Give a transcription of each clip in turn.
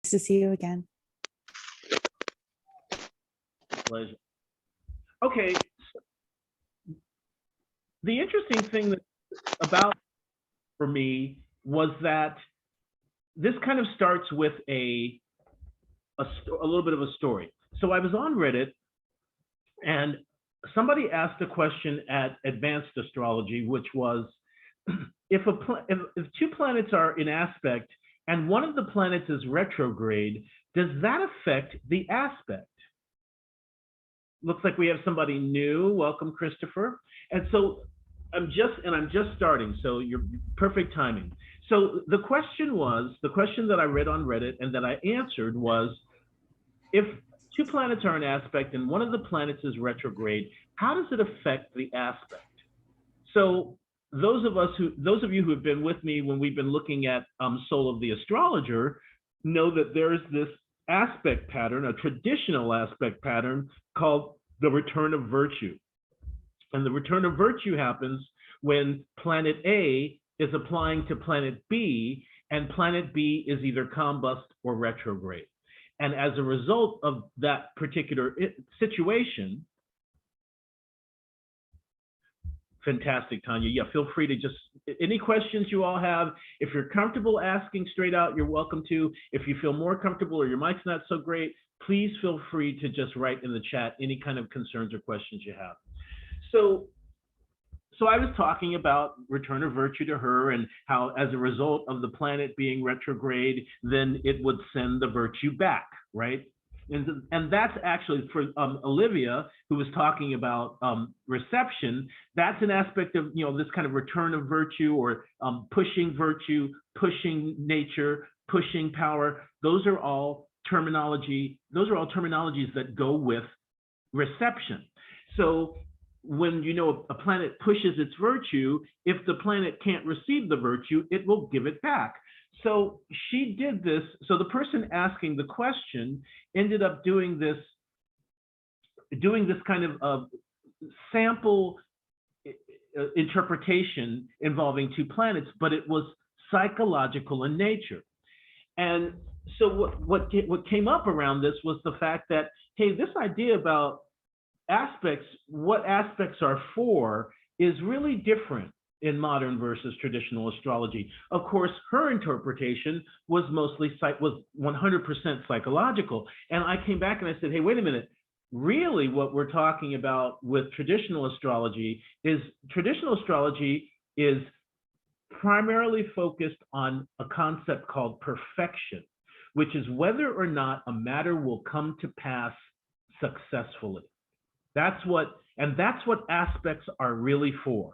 to see you again. Pleasure. Okay. The interesting thing about for me was that this kind of starts with a little bit of a story. So I was on Reddit and somebody asked a question at Advanced Astrology, which was, if two planets are in aspect and one of the planets is retrograde, does that affect the aspect? Looks like we have somebody new. Welcome, Christopher. And so I'm just starting, so you're perfect timing. So the question that I read on Reddit and that I answered was, if two planets are in aspect and one of the planets is retrograde, how does it affect the aspect? So those of you who have been with me when we've been looking at Soul of the Astrologer know that there's this aspect pattern, a traditional aspect pattern called the return of virtue. And the return of virtue happens when planet A is applying to planet B, and planet B is either combust or retrograde. And as a result of that particular situation, fantastic, Tanya. Yeah, feel free to just, any questions you all have, if you're comfortable asking straight out, you're welcome to. If you feel more comfortable or your mic's not so great, please feel free to just write in the chat any kind of concerns or questions you have. So I was talking about return of virtue to her and how as a result of the planet being retrograde, then it would send the virtue back, right? And that's actually for Olivia, who was talking about reception, that's an aspect of, you know, this kind of return of virtue or pushing virtue, pushing nature, pushing power. Those are all terminologies that go with reception. So when you know a planet pushes its virtue, if the planet can't receive the virtue, it will give it back. So she did this. So the person asking the question ended up doing this kind of sample interpretation involving two planets, but it was psychological in nature. And so what came up around this was the fact that, hey, this idea about aspects, what aspects are for, is really different in modern versus traditional astrology. Of course, her interpretation was 100% psychological. And I came back and I said, hey, wait a minute. Really what we're talking about with traditional astrology is primarily focused on a concept called perfection, which is whether or not a matter will come to pass successfully. That's what aspects are really for.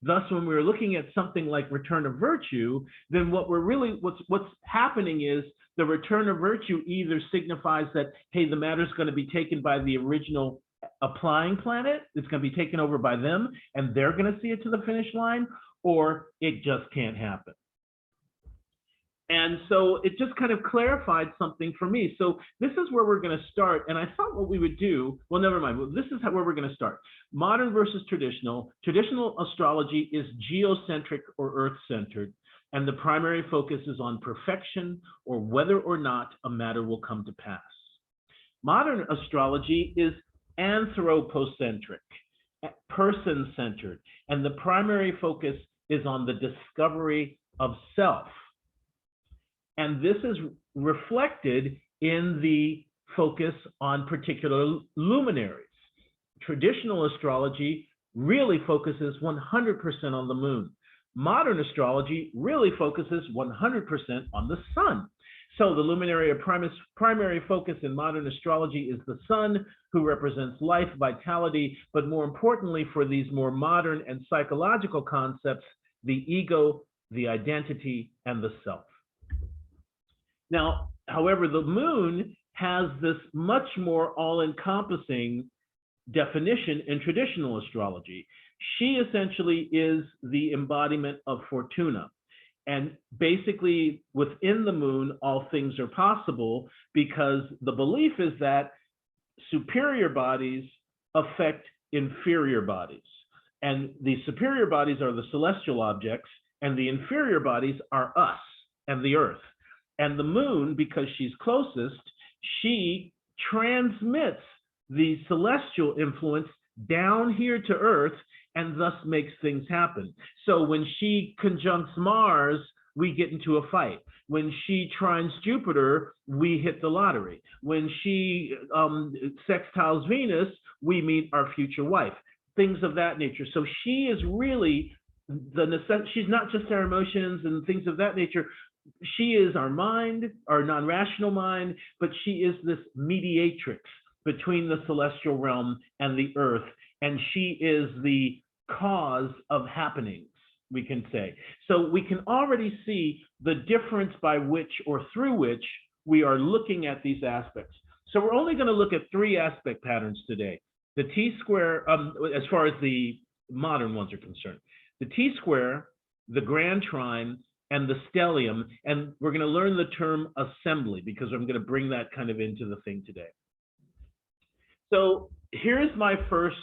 Thus, when we're looking at something like return of virtue, then what's happening is the return of virtue either signifies that, hey, the matter's going to be taken by the original applying planet, it's going to be taken over by them, and they're going to see it to the finish line, or it just can't happen. And so it just kind of clarified something for me. So this is where we're going to start. And I thought what we would do, well, never mind. Well, this is where we're going to start. Modern versus traditional. Traditional astrology is geocentric or earth-centered. And the primary focus is on perfection or whether or not a matter will come to pass. Modern astrology is anthropocentric, person-centered. And the primary focus is on the discovery of self. And this is reflected in the focus on particular luminaries. Traditional astrology really focuses 100% on the moon. Modern astrology really focuses 100% on the sun. So the luminary primary focus in modern astrology is the sun, who represents life, vitality, but more importantly for these more modern and psychological concepts, the ego, the identity, and the self. Now, however, the moon has this much more all-encompassing definition in traditional astrology. She essentially is the embodiment of Fortuna. And basically, within the moon, all things are possible because the belief is that superior bodies affect inferior bodies. And the superior bodies are the celestial objects, and the inferior bodies are us and the earth. And the moon, because she's closest, she transmits the celestial influence down here to Earth and thus makes things happen. So when she conjuncts Mars, we get into a fight. When she trines Jupiter, we hit the lottery. When she sextiles Venus, we meet our future wife. Things of that nature. So she is really she's not just our emotions and things of that nature. She is our mind, our non-rational mind, but she is this mediatrix between the celestial realm and the earth. And she is the cause of happenings, we can say. So we can already see the difference by which or through which we are looking at these aspects. So we're only going to look at 3 aspect patterns today. The T-square, as far as the modern ones are concerned, the T-square, the grand trine, and the stellium. And we're going to learn the term assembly because I'm going to bring that kind of into the thing today. So here's my first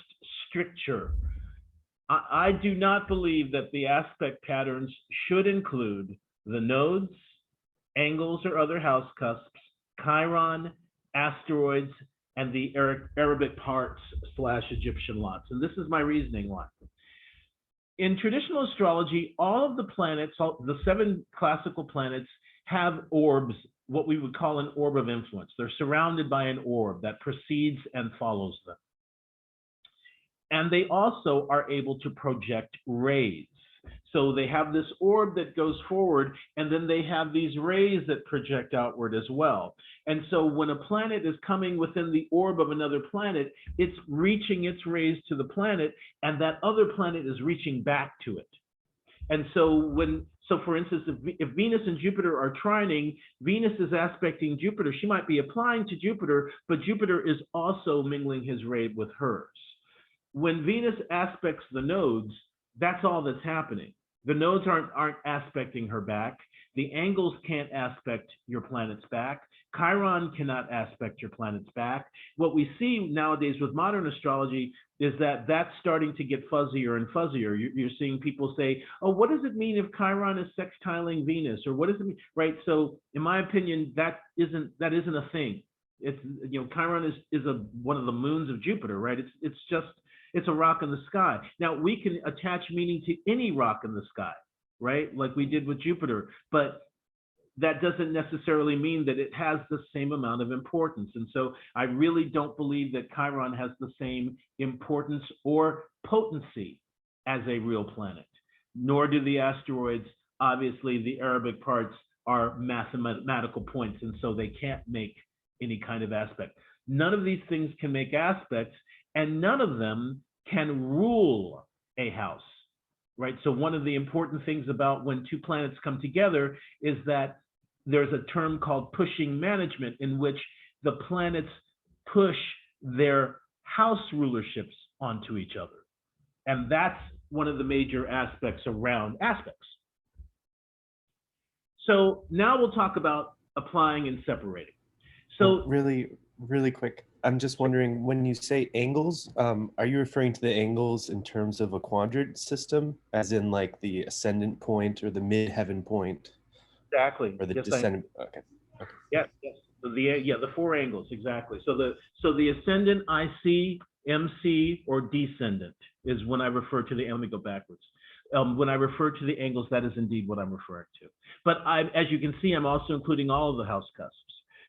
stricture. I do not believe that the aspect patterns should include the nodes, angles or other house cusps, chiron, asteroids, and the Arabic parts / Egyptian lots. And this is my reasoning why. In traditional astrology, all of the planets, the 7 classical planets, have orbs, what we would call an orb of influence. They're surrounded by an orb that precedes and follows them. And they also are able to project rays. So they have this orb that goes forward, and then they have these rays that project outward as well. And so when a planet is coming within the orb of another planet, it's reaching its rays to the planet, and that other planet is reaching back to it. And so for instance, if Venus and Jupiter are trining, Venus is aspecting Jupiter. She might be applying to Jupiter, but Jupiter is also mingling his ray with hers. When Venus aspects the nodes, that's all that's happening. The nodes aren't aspecting her back. The angles can't aspect your planet's back. Chiron cannot aspect your planet's back. What we see nowadays with modern astrology is that that's starting to get fuzzier and fuzzier. You're seeing people say, oh, what does it mean if Chiron is sextiling Venus? Or what does it mean, right? So in my opinion, that isn't a thing. It's, Chiron is one of the moons of Jupiter, right? It's a rock in the sky. Now, we can attach meaning to any rock in the sky, right? Like we did with Jupiter, but that doesn't necessarily mean that it has the same amount of importance. And so I really don't believe that Chiron has the same importance or potency as a real planet, nor do the asteroids. Obviously, the Arabic parts are mathematical points, and so they can't make any kind of aspect. None of these things can make aspects, and none of them can rule a house, right? So one of the important things about when 2 planets come together is that there's a term called pushing management, in which the planets push their house rulerships onto each other. And that's one of the major aspects around aspects. So now we'll talk about applying and separating. So really quick, I'm just wondering, when you say angles, are you referring to the angles in terms of a quadrant system, as in like the ascendant point or the midheaven point? Exactly. Or the descendant. Okay. Yes. So the 4 angles, exactly. So the ascendant, IC, MC, or descendant is when I refer to the, let me go backwards. When I refer to the angles, that is indeed what I'm referring to. But as you can see, I'm also including all of the house cusps.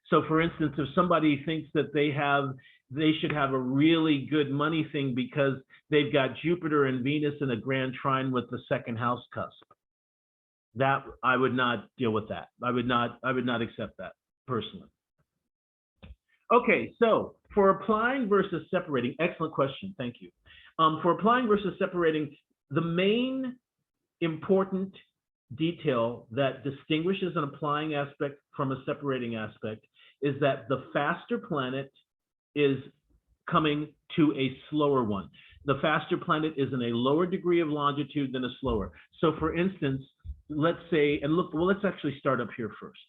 So for instance, if somebody thinks that they should have a really good money thing because they've got Jupiter and Venus in a grand trine with the 2nd house cusp, that I would not deal with that. I would not accept that personally. Okay, so for applying versus separating, excellent question, thank you. For applying versus separating, the main important detail that distinguishes an applying aspect from a separating aspect is that the faster planet is coming to a slower one. The faster planet is in a lower degree of longitude than a slower. So for instance, let's say, and look, well, let's actually start up here first.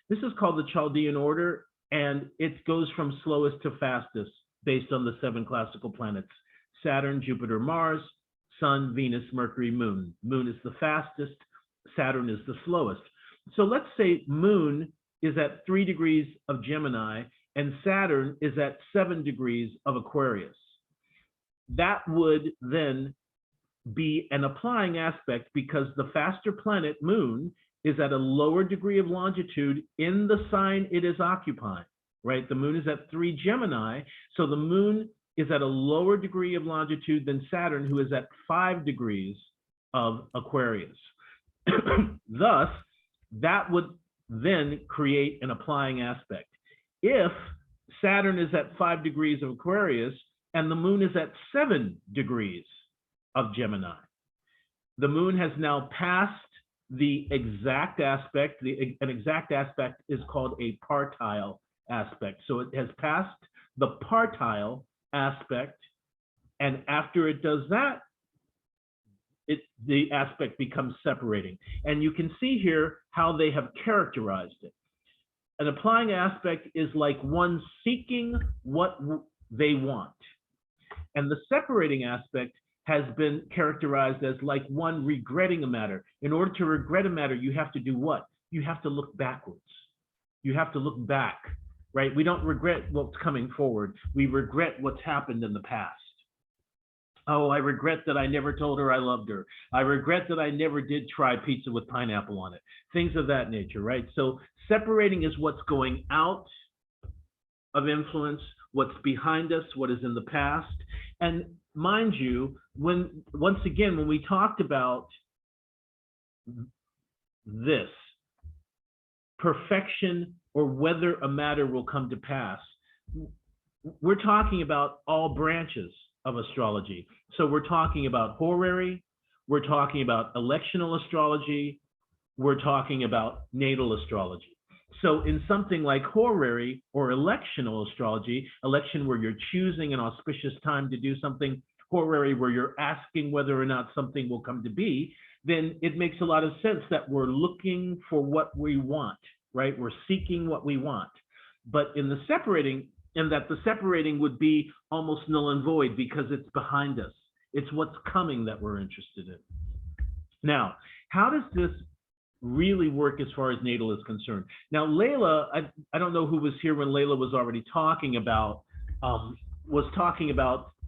This is called the Chaldean order, and it goes from slowest to fastest based on the 7 classical planets: Saturn, Jupiter, Mars, Sun, Venus, Mercury, Moon. Moon is the fastest, Saturn is the slowest. So let's say Moon is at 3 degrees of Gemini, and Saturn is at 7 degrees of Aquarius. That would then be an applying aspect because the faster planet, Moon, is at a lower degree of longitude in the sign it is occupying, right? The Moon is at 3 Gemini, so the Moon is at a lower degree of longitude than Saturn, who is at 5 degrees of Aquarius. Thus, that would then create an applying aspect. If Saturn is at 5 degrees of Aquarius and the Moon is at 7 degrees of Gemini, the Moon has now passed the exact aspect. An exact aspect is called a partile aspect. So it has passed the partile aspect, and after it does that, the aspect becomes separating. And you can see here how they have characterized it. An applying aspect is like one seeking what they want. And the separating aspect has been characterized as like one regretting a matter. In order to regret a matter, you have to do what? You have to look backwards. You have to look back, right? We don't regret what's coming forward. We regret what's happened in the past. Oh, I regret that I never told her I loved her. I regret that I never did try pizza with pineapple on it. Things of that nature, right? So separating is what's going out of influence, what's behind us, what is in the past. And mind you, once again, when we talked about this, perfection or whether a matter will come to pass, we're talking about all branches of astrology. So we're talking about horary, we're talking about electional astrology, we're talking about natal astrology. So in something like horary or electional astrology, election where you're choosing an auspicious time to do something, horary where you're asking whether or not something will come to be, then it makes a lot of sense that we're looking for what we want, right? We're seeking what we want. But in the separating, and that the separating would be almost null and void because it's behind us. It's what's coming that we're interested in. Now, how does this really work as far as natal is concerned? Now, Layla, I don't know who was here when Layla was already talking about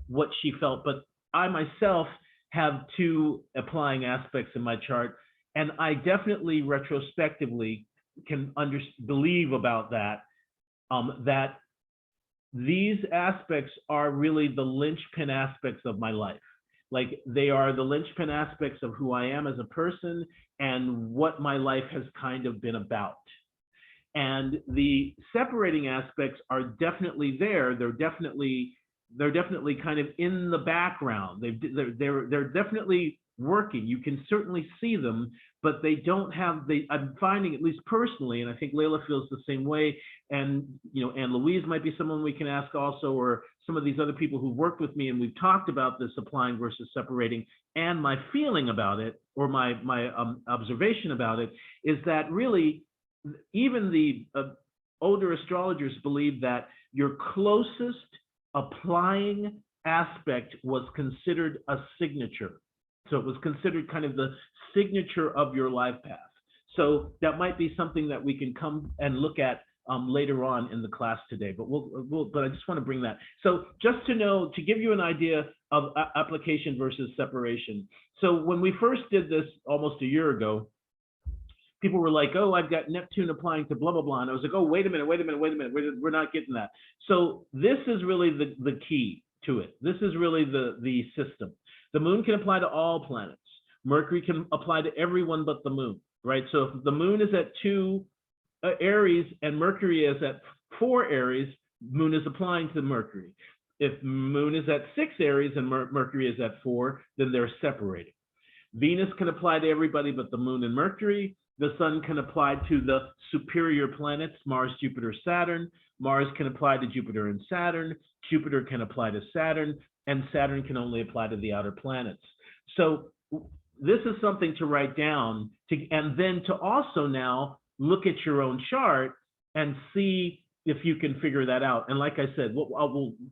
what she felt, but I myself have two applying aspects in my chart, and I definitely retrospectively can believe about that, that these aspects are really the linchpin aspects of my life. Like they are the linchpin aspects of who I am as a person and what my life has kind of been about. And the separating aspects are definitely there. They're definitely kind of in the background. They're definitely working. You can certainly see them, but they don't have I'm finding, at least personally, and I think Layla feels the same way, and Anne Louise might be someone we can ask also, or some of these other people who worked with me, and we've talked about this applying versus separating, and my feeling about it, or my observation about it, is that really even the older astrologers believe that your closest applying aspect was considered a signature. So it was considered kind of the signature of your life path. So that might be something that we can come and look at later on in the class today, but but I just want to bring that. So just to know, to give you an idea of application versus separation. So when we first did this almost a year ago, people were like, oh, I've got Neptune applying to blah, blah, blah. And I was like, oh, wait a minute, we're not getting that. So this is really the key to it. This is really the system. The Moon can apply to all planets. Mercury can apply to everyone but the Moon, right? So if the Moon is at 2 Aries and Mercury is at 4 Aries, Moon is applying to Mercury. If Moon is at 6 Aries and Mercury is at 4, then they're separating. Venus can apply to everybody but the Moon and Mercury. The Sun can apply to the superior planets, Mars, Jupiter, Saturn. Mars can apply to Jupiter and Saturn. Jupiter can apply to Saturn, and Saturn can only apply to the outer planets. So this is something to write down, and then to also now look at your own chart and see if you can figure that out. And like I said,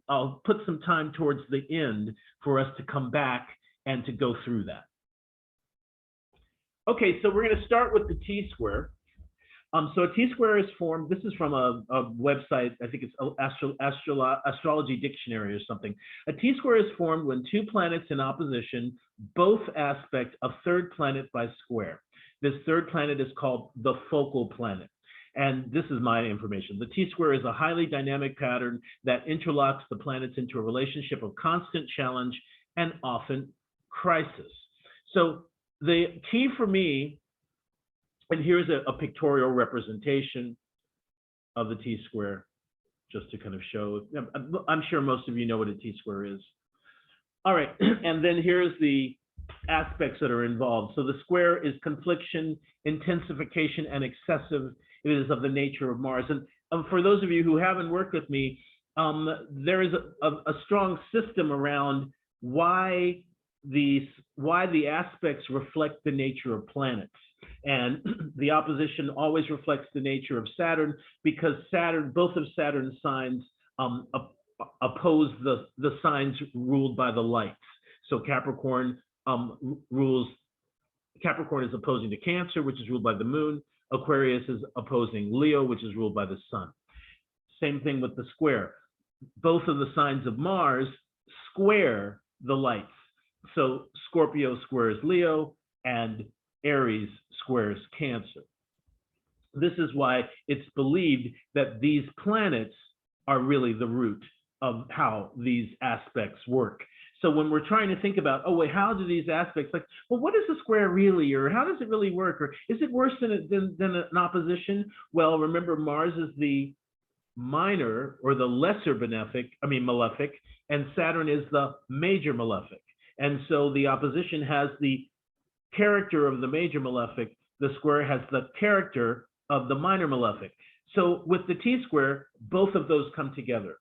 I'll put some time towards the end for us to come back and to go through that. Okay, so we're going to start with the T-square. So a T-square is formed, this is from a website, I think it's Astrology Dictionary or something. A T-square is formed when two planets in opposition both aspect a third planet by square. This third planet is called the focal planet. And this is my information. The T-square is a highly dynamic pattern that interlocks the planets into a relationship of constant challenge and often crisis. So the key for me, and here's a pictorial representation of the T-square, just to kind of show, I'm sure most of you know what a T-square is. All right, and then here's the aspects that are involved. So the square is confliction, intensification, and excessive. It is of the nature of Mars. And for those of you who haven't worked with me, there is a strong system around why the aspects reflect the nature of planets. And the opposition always reflects the nature of Saturn, because Saturn, both of Saturn's signs oppose the signs ruled by the lights. So Capricorn Capricorn is opposing to Cancer, which is ruled by the moon. Aquarius is opposing Leo, which is ruled by the sun. Same thing with the square. Both of the signs of Mars square the lights. So Scorpio squares Leo and Aries squares Cancer. This is why it's believed that these planets are really the root of how these aspects work. So when we're trying to think about, oh, wait, how do these aspects, like, well, what is a square really, or how does it really work, or is it worse than an opposition? Well, remember, Mars is the minor or the lesser malefic, and Saturn is the major malefic. And so the opposition has the character of the major malefic, the square has the character of the minor malefic. So with the T-square, both of those come together.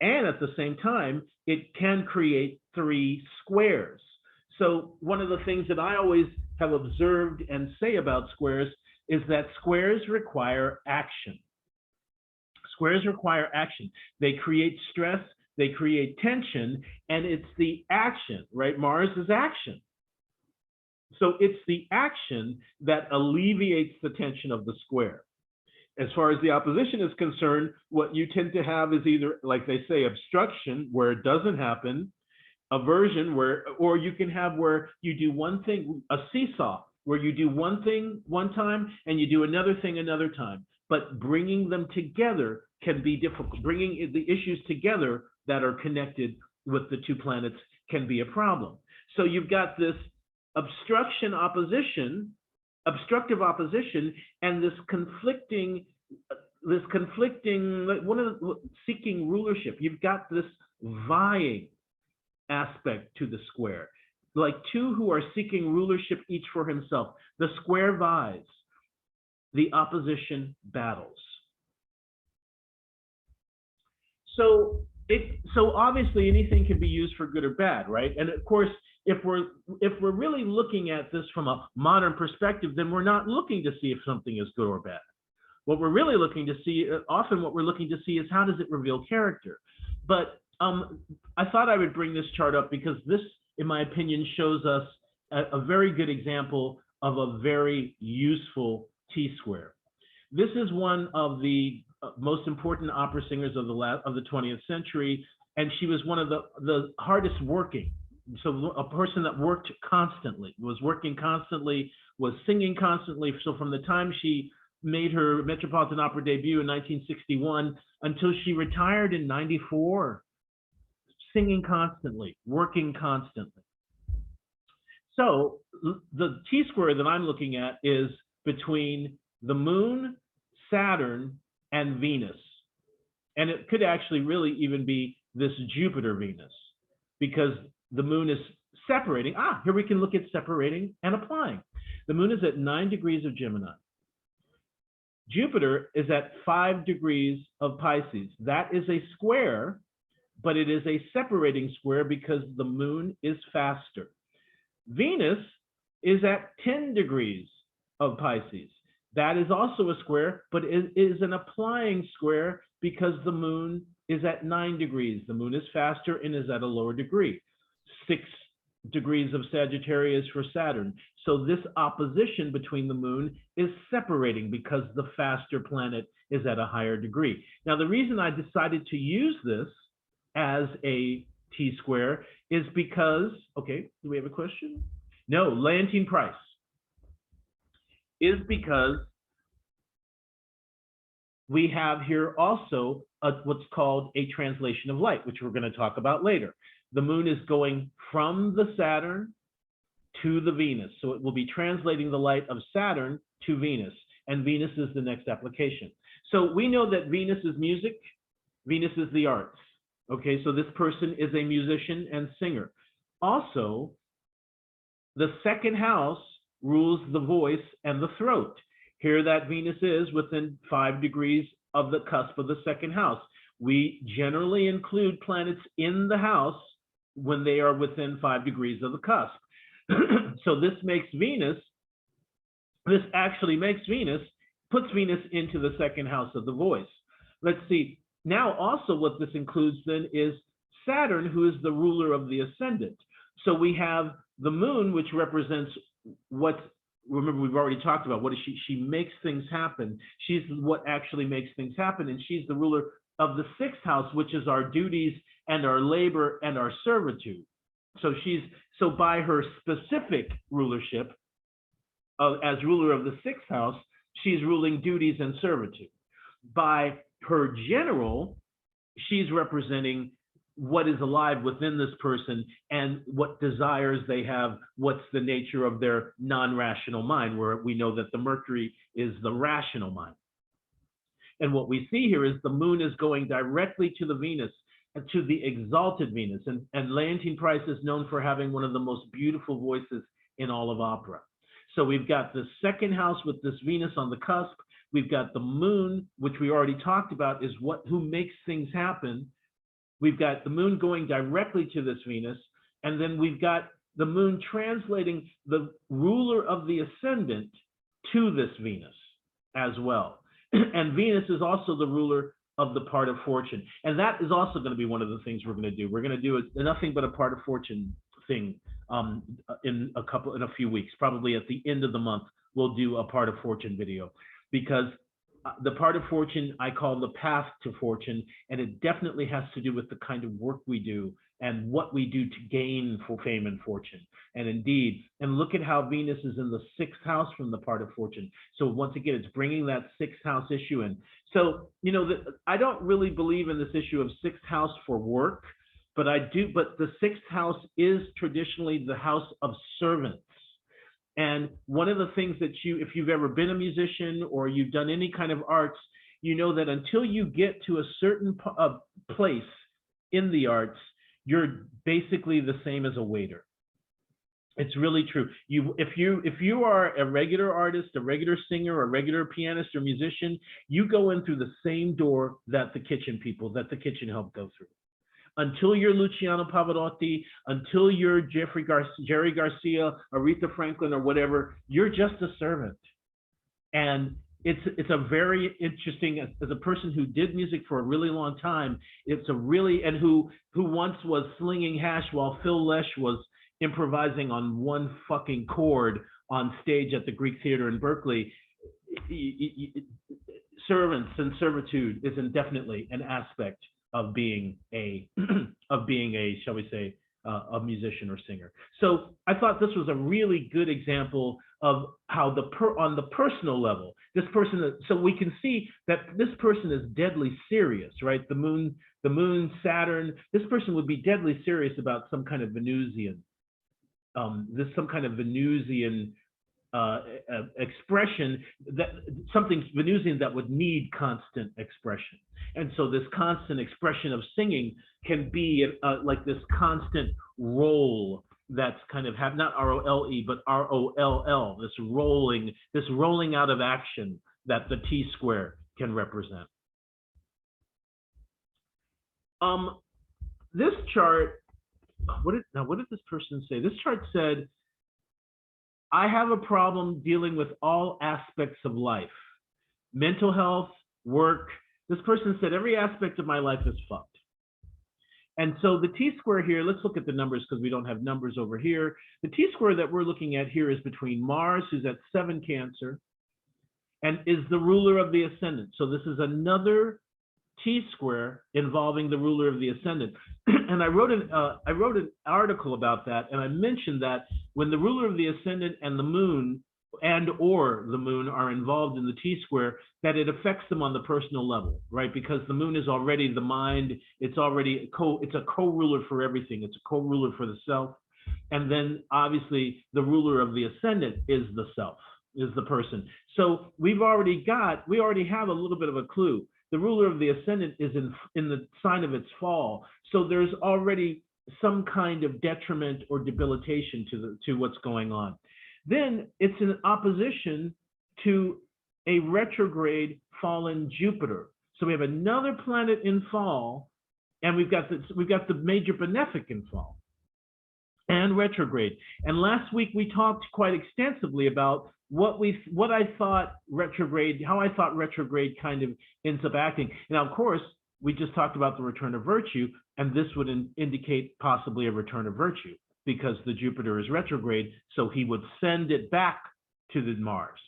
And at the same time, it can create three squares. So one of the things that I always have observed and say about squares is that squares require action. Squares require action. They create stress, they create tension, and it's the action, right? Mars is action. So it's the action that alleviates the tension of the square. As far as the opposition is concerned, what you tend to have is either, like they say, obstruction, where it doesn't happen, aversion, or you can have where you do one thing, a seesaw, where you do one thing one time and you do another thing another time. But bringing them together can be difficult. Bringing the issues together that are connected with the two planets can be a problem. So you've got this obstructive opposition, and this conflicting, seeking rulership. You've got this vying aspect to the square, like two who are seeking rulership, each for himself. The square vies, the opposition battles. So obviously anything can be used for good or bad, right? And of course, if we're really looking at this from a modern perspective, then we're not looking to see if something is good or bad. What we're really looking to see, often what we're looking to see, is how does it reveal character. But I thought I would bring this chart up because this, in my opinion, shows us a very good example of a very useful T-square. This is one of the most important opera singers of the 20th century, and she was one of the hardest working. So a person that worked constantly, was working constantly, was singing constantly. So from the time she made her Metropolitan Opera debut in 1961 until she retired in 94, singing constantly, working constantly. So the T-square that I'm looking at is between the moon, Saturn, and Venus. And it could actually really even be this Jupiter-Venus, because the moon is separating. Here we can look at separating and applying. The moon is at 9 degrees of Gemini. Jupiter is at 5 degrees of Pisces. That is a square, but it is a separating square because the moon is faster. Venus is at 10 degrees of Pisces. That is also a square, but it is an applying square because the moon is at 9 degrees. The moon is faster and is at a lower degree. 6 degrees of Sagittarius for Saturn. So this opposition between the moon is separating because the faster planet is at a higher degree. Now, the reason I decided to use this as a T-square is because, okay, do we have a question? No, Leontyne Price. Is because we have here also what's called a translation of light, which we're going to talk about later. The moon is going from the Saturn to the Venus. So it will be translating the light of Saturn to Venus, and Venus is the next application. So we know that Venus is music, Venus is the arts. Okay, so this person is a musician and singer. Also, the second house rules the voice and the throat. Here that Venus is within 5 degrees of the cusp of the second house. We generally include planets in the house when they are within 5 degrees of the cusp. So this makes Venus, this actually makes Venus, puts Venus into the second house of the voice. Let's see. Now also what this includes then is Saturn, who is the ruler of the ascendant. So we have the moon, which represents what, remember we've already talked about, what is she? She makes things happen. She's what actually makes things happen, and she's the ruler of the 6th house, which is our duties and our labor and our servitude. So by her specific rulership, as ruler of the 6th house, she's ruling duties and servitude. By her general, she's representing what is alive within this person and what desires they have, what's the nature of their non-rational mind, where we know that the Mercury is the rational mind. And what we see here is the moon is going directly to the Venus, to the exalted Venus. And Leontyne Price is known for having one of the most beautiful voices in all of opera. So we've got the second house with this Venus on the cusp. We've got the moon, which we already talked about, is who makes things happen. We've got the moon going directly to this Venus. And then we've got the moon translating the ruler of the ascendant to this Venus as well. And Venus is also the ruler of the part of fortune. And that is also going to be one of the things we're going to do. We're going to do nothing but a part of fortune thing in a few weeks. Probably at the end of the month, we'll do a part of fortune video, because the part of fortune I call the path to fortune, and it definitely has to do with the kind of work we do and what we do to gain for fame and fortune. And indeed, and look at how Venus is in the 6th house from the part of fortune. So once again, it's bringing that 6th house issue in. So, you know, I don't really believe in this issue of 6th house for work, but I do, but the 6th house is traditionally the house of servants. And one of the things that if you've ever been a musician or you've done any kind of arts, you know that until you get to a certain place in the arts, you're basically the same as a waiter. It's really true. If you are a regular artist, a regular singer, a regular pianist or musician, you go in through the same door that the kitchen people, that the kitchen help go through. Until you're Luciano Pavarotti, until you're Jerry Garcia, Aretha Franklin, or whatever, you're just a servant. And it's a very interesting, as a person who did music for a really long time, it's a really, and who once was slinging hash while Phil Lesh was improvising on one fucking chord on stage at the Greek Theater in Berkeley. Servants and servitude is definitely an aspect of being a shall we say a musician or singer. So I thought this was a really good example of how on the personal level, this person, so we can see that this person is deadly serious, right? The moon, Saturn, this person would be deadly serious about some kind of Venusian, some kind of Venusian expression, that something Venusian that would need constant expression. And so this constant expression of singing can be like this constant roll that's kind of not R-O-L-E, but R-O-L-L, this rolling out of action that the T-square can represent. This chart, what did this person say? This chart said, I have a problem dealing with all aspects of life. Mental health, work. This person said, every aspect of my life is fucked. And so the T-square here, let's look at the numbers because we don't have numbers over here. The T-square that we're looking at here is between Mars, who's at 7 Cancer, and is the ruler of the ascendant. So this is another T-square involving the ruler of the ascendant. And I wrote an article about that, and I mentioned that when the ruler of the ascendant and the moon or the moon are involved in the T-square, that it affects them on the personal level, right? Because the moon is already the mind, it's already it's a co-ruler for everything. It's a co-ruler for the self. And then obviously the ruler of the ascendant is the self, is the person. So we already have a little bit of a clue. The ruler of the ascendant is in the sign of its fall. So there's already some kind of detriment or debilitation to what's going on. Then it's in opposition to a retrograde fallen Jupiter. So we have another planet in fall, and we've got the major benefic in fall and retrograde. And last week we talked quite extensively about how I thought retrograde kind of ends up acting. Now, of course, we just talked about the return of virtue, and this would indicate possibly a return of virtue, because the Jupiter is retrograde, so he would send it back to the Mars.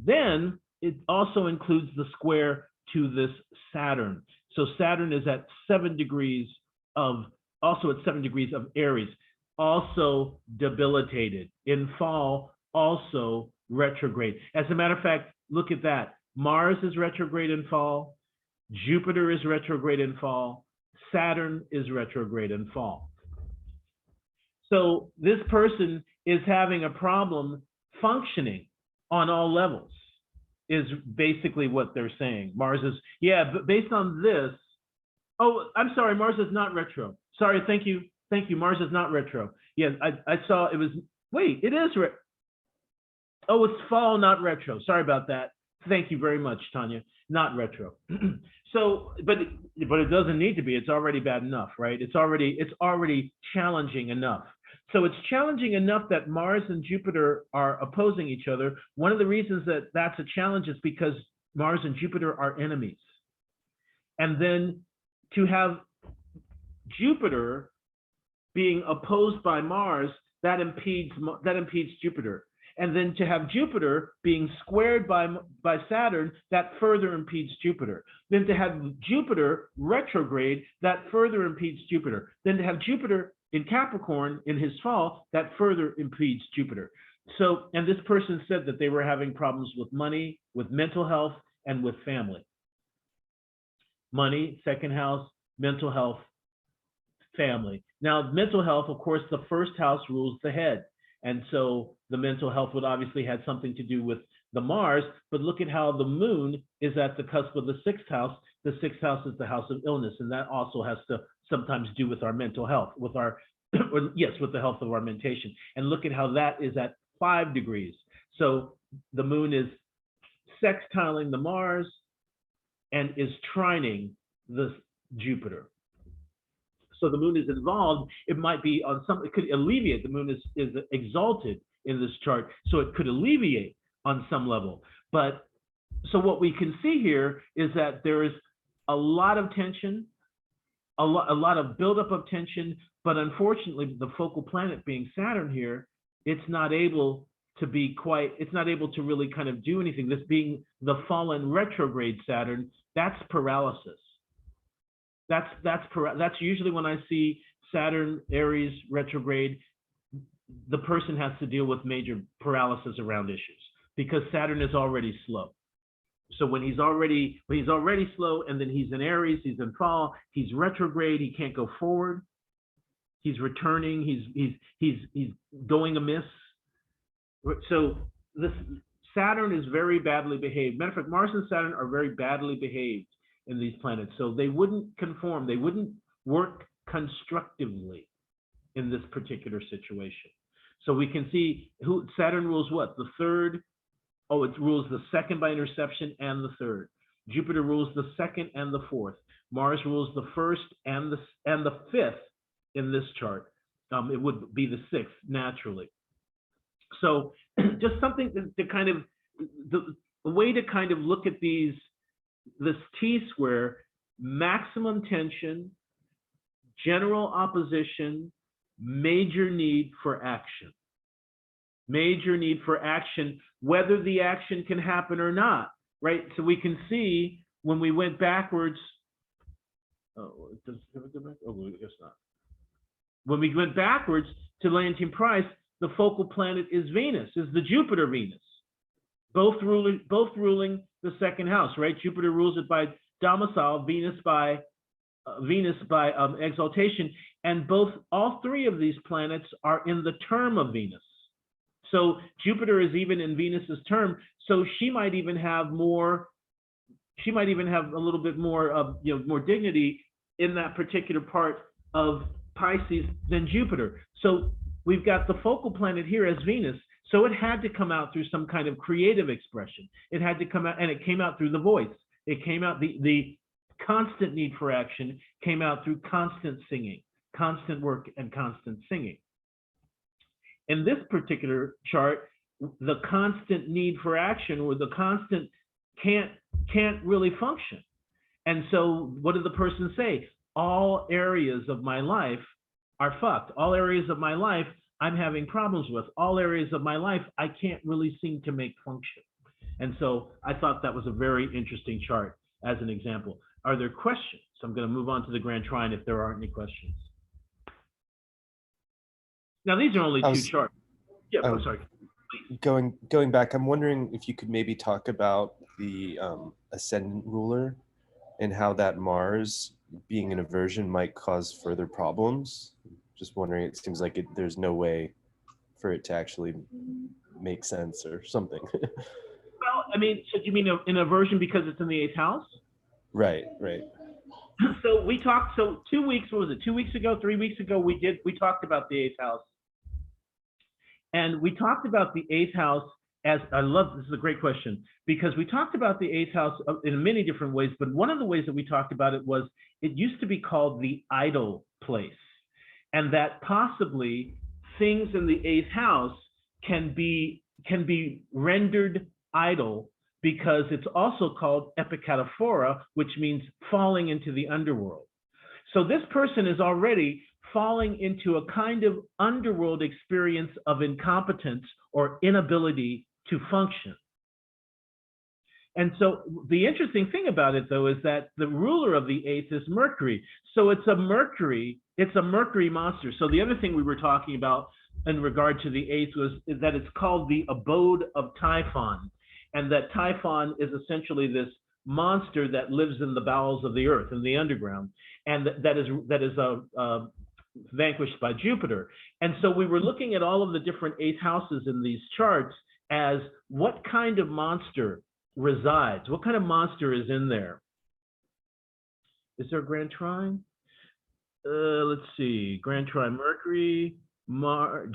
Then it also includes the square to this Saturn. So Saturn is at 7 degrees of Aries, also debilitated. In fall, also retrograde. As a matter of fact, look at that. Mars is retrograde in fall, Jupiter is retrograde in fall, Saturn is retrograde in fall. So this person is having a problem functioning on all levels, is basically what they're saying. Mars is, yeah, but based on this, oh, I'm sorry, Mars is not retro. Sorry, thank you, Mars is not retro. Yeah, I saw it was, wait, it is retro. Oh, it's fall, not retro. Sorry about that. Thank you very much, Tanya. Not retro. So, but it doesn't need to be. It's already bad enough, right? It's already challenging enough. So it's challenging enough that Mars and Jupiter are opposing each other. One of the reasons that that's a challenge is because Mars and Jupiter are enemies. And then to have Jupiter being opposed by Mars, that impedes Jupiter. And then to have Jupiter being squared by Saturn, that further impedes Jupiter. Then to have Jupiter retrograde, that further impedes Jupiter. Then to have Jupiter in Capricorn in his fall, that further impedes Jupiter. So, and this person said that they were having problems with money, with mental health, and with family. Money, second house, mental health, family. Now, mental health, of course, the first house rules the head. And so the mental health would obviously have something to do with the Mars, but look at how the moon is at the cusp of the 6th house. The 6th house is the house of illness, and that also has to sometimes do with our mental health, with our, with the health of our mentation. And look at how that is at 5 degrees. So the moon is sextiling the Mars and is trining the Jupiter. So the moon is involved. It might be on some, it could alleviate. The moon is exalted in this chart, so it could alleviate on some level. But so what we can see here is that there is a lot of tension, a lot of buildup of tension, but unfortunately, the focal planet being Saturn here, it's not able to be it's not able to really kind of do anything. This being the fallen retrograde Saturn, that's paralysis. That's usually when I see Saturn, Aries retrograde, the person has to deal with major paralysis around issues because Saturn is already slow. So when he's already slow, and then he's in Aries, he's in fall, he's retrograde, he can't go forward. He's returning, he's going amiss. So this Saturn is very badly behaved. Matter of fact, Mars and Saturn are very badly behaved in these planets. So they wouldn't conform, they wouldn't work constructively in this particular situation. So we can see who Saturn rules what? The 3rd. Oh, it rules the 2nd by interception and the 3rd. Jupiter rules the 2nd and the 4th. Mars rules the 1st and the 5th in this chart. It would be the 6th naturally. So just something to kind of, the way to kind of look at this T-square, maximum tension, general opposition, major need for action. Major need for action, whether the action can happen or not, right? So we can see when we went backwards, oh, does it go back? Oh, I guess not. When we went backwards to Leontian Price, the focal planet is Venus, is the Jupiter Venus, both ruling the second house, right? Jupiter rules it by domicile, Venus by exaltation, and all three of these planets are in the term of Venus. So Jupiter is even in Venus's term, so she might even have a little bit more of more dignity in that particular part of Pisces than Jupiter. So we've got the focal planet here as Venus, so it had to come out through some kind of creative expression. It had to come out, and it came out through the voice. It came out, the constant need for action came out through constant singing, constant work and constant singing. In this particular chart, the constant need for action, or the constant can't really function. And so what did the person say? All areas of my life are fucked. All areas of my life I'm having problems with. All areas of my life I can't really seem to make function. And so I thought that was a very interesting chart as an example. Are there questions? I'm going to move on to the Grand Trine if there aren't any questions. Now, these are only two charts. Yeah, I'm sorry. Going back, I'm wondering if you could maybe talk about the ascendant ruler and how that Mars being an aversion might cause further problems. Just wondering, it seems like there's no way for it to actually make sense or something. Well, I mean, so do you mean an aversion because it's in the 8th house? Right. So we talked, 2 weeks, what was it, 2 weeks ago, 3 weeks ago, we talked about the 8th house. And we talked about the 8th house as, this is a great question, because we talked about the 8th house in many different ways, but one of the ways that we talked about it was, it used to be called the idle place. And that possibly things in the 8th house can be rendered idle because it's also called epicataphora, which means falling into the underworld. So this person is already falling into a kind of underworld experience of incompetence or inability to function. And so the interesting thing about it, though, is that the ruler of the 8th is Mercury. So it's a Mercury monster. So the other thing we were talking about in regard to the 8th is that it's called the abode of Typhon. And that Typhon is essentially this monster that lives in the bowels of the earth, in the underground, and that is vanquished by Jupiter. And so we were looking at all of the different 8th houses in these charts as what kind of monster resides, what kind of monster is in there. Is there a Grand Trine? Let's see, Grand Trine, Mercury,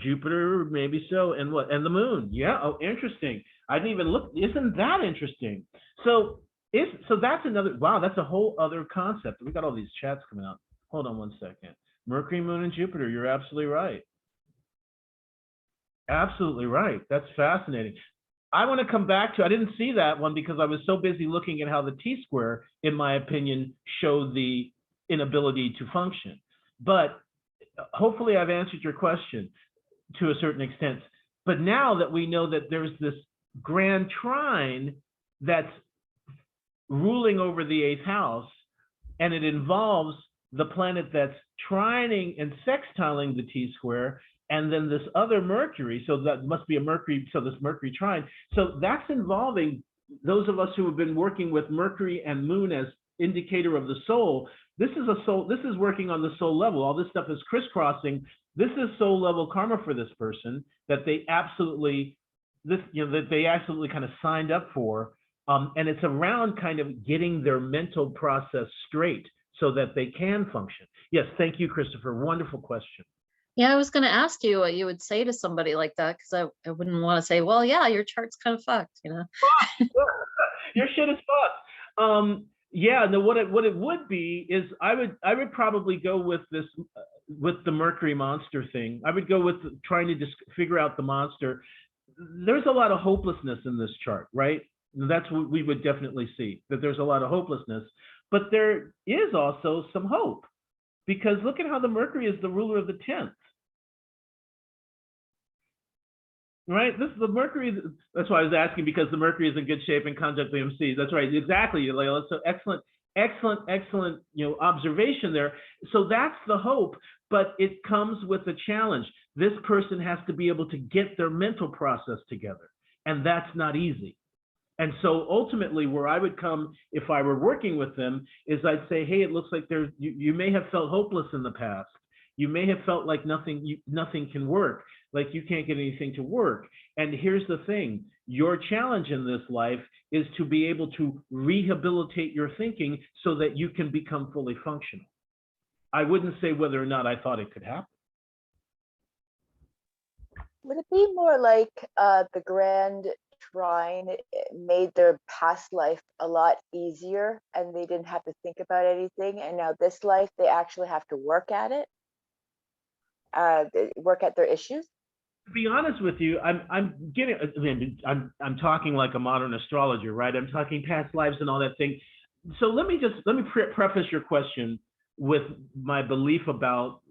Jupiter, maybe so, and what? And the moon. Yeah, oh, interesting. I didn't even look. Isn't that interesting? So that's another, wow, that's a whole other concept. We got all these chats coming out. Hold on one second. Mercury, Moon, and Jupiter, you're absolutely right. Absolutely right. That's fascinating. I want to come back to, I didn't see that one because I was so busy looking at how the T-square, in my opinion, showed the inability to function. But hopefully I've answered your question to a certain extent. But now that we know that there's this Grand Trine that's ruling over the 8th house, and it involves the planet that's trining and sextiling the T-square, and then this other Mercury, so that must be a Mercury, so this Mercury trine. So that's involving those of us who have been working with Mercury and Moon as indicator of the soul. This is a soul, this is working on the soul level. All this stuff is crisscrossing. This is soul level karma for this person that they absolutely, that they absolutely kind of signed up for. And it's around kind of getting their mental process straight so that they can function. Yes, thank you, Christopher. Wonderful question. Yeah, I was going to ask you what you would say to somebody like that, because I wouldn't want to say, well, yeah, your chart's kind of fucked, you know. Your shit is fucked. Yeah, no, what it would be is I would probably go with this with the Mercury monster thing. I would go with trying to just figure out the monster. There's a lot of hopelessness in this chart, right? That's what we would definitely see, that there's a lot of hopelessness, but there is also some hope. because look at how the Mercury is the ruler of the 10th. Right, this is the Mercury. That's why I was asking, because the Mercury is in good shape in conjunct the MC. That's right, exactly, Layla. So excellent, observation there. So that's the hope, but it comes with a challenge. This person has to be able to get their mental process together, and that's not easy. And so ultimately, where I would come if I were working with them is I'd say, hey, it looks like you may have felt hopeless in the past. You may have felt like nothing can work, like you can't get anything to work. And here's the thing, your challenge in this life is to be able to rehabilitate your thinking so that you can become fully functional. I wouldn't say whether or not I thought it could happen. Would it be more like the grand trine made their past life a lot easier and they didn't have to think about anything, and now this life they actually have to work at it? Work at their issues? To be honest with you, I'm talking like a modern astrologer, right? I'm talking past lives and all that thing. So let me preface your question with my belief about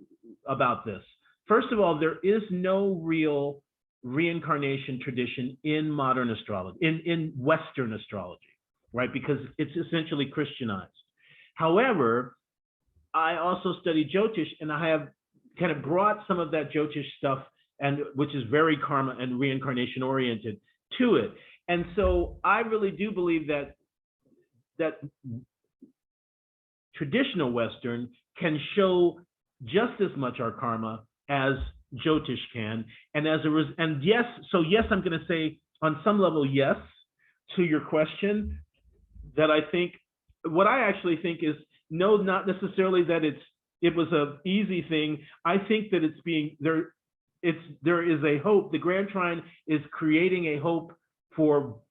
this. First of all, there is no real reincarnation tradition in modern astrology, in Western astrology, right? Because it's essentially Christianized. However, I also study Jyotish, and I have kind of brought some of that Jyotish stuff, and which is very karma and reincarnation oriented, to it. And so I really do believe that traditional Western can show just as much our karma as Jyotish can. And yes, I'm going to say on some level yes to your question, that I think what I actually think is no, not necessarily that it was an easy thing. I think that there is a hope. The Grand Trine is creating a hope for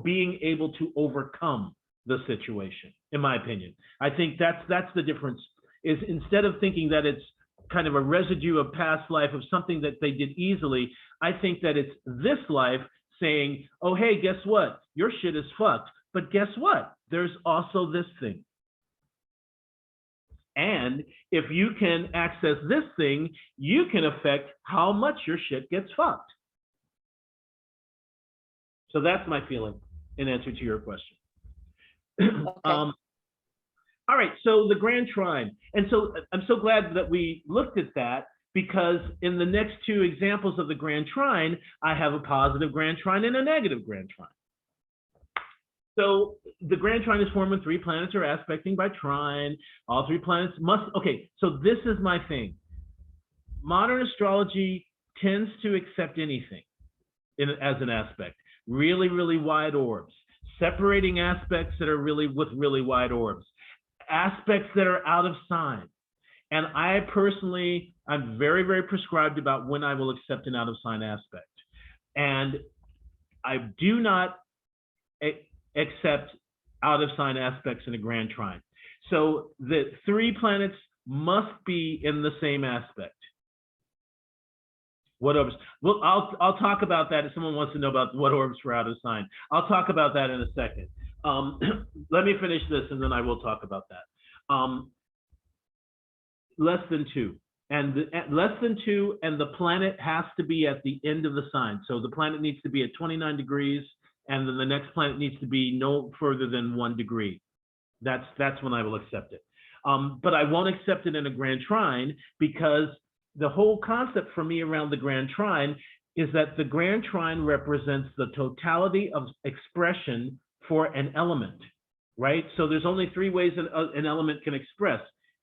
being able to overcome the situation, in my opinion. I think that's the difference, is instead of thinking that it's kind of a residue of past life of something that they did easily, I think that it's this life saying, oh, hey, guess what? Your shit is fucked. But guess what? There's also this thing. And if you can access this thing, you can affect how much your shit gets fucked. So that's my feeling in answer to your question. Okay. All right, so the Grand Trine. And so I'm so glad that we looked at that, because in the next two examples of the Grand Trine, I have a positive Grand Trine and a negative Grand Trine. So the Grand Trine is formed when three planets are aspecting by trine. All three planets must, okay, so this is my thing. Modern astrology tends to accept anything as an aspect. Really, really wide orbs. Separating aspects that are with really wide orbs. Aspects that are out of sign. And I personally, I'm very, very prescribed about when I will accept an out of sign aspect. And I do not accept out of sign aspects in a Grand Trine. So the three planets must be in the same aspect. What orbs? Well, I'll talk about that if someone wants to know about what orbs for out of sign. I'll talk about that in a second. Let me finish this and then I will talk about that. Less than two. And less than two, and the planet has to be at the end of the sign. So the planet needs to be at 29 degrees, and then the next planet needs to be no further than 1 degree. That's when I will accept it. But I won't accept it in a Grand Trine, because the whole concept for me around the Grand Trine is that the Grand Trine represents the totality of expression for an element, right? So there's only three ways an element can express.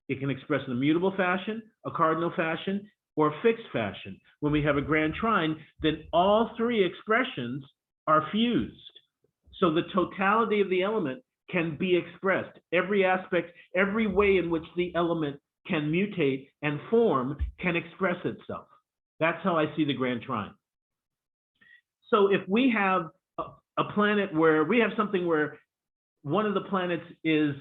It can express in a mutable fashion, a cardinal fashion, or a fixed fashion. When we have a Grand Trine, then all three expressions are fused. So the totality of the element can be expressed. Every aspect, every way in which the element can mutate and form can express itself. That's how I see the Grand Trine. So if we have a planet where we have something where one of the planets is,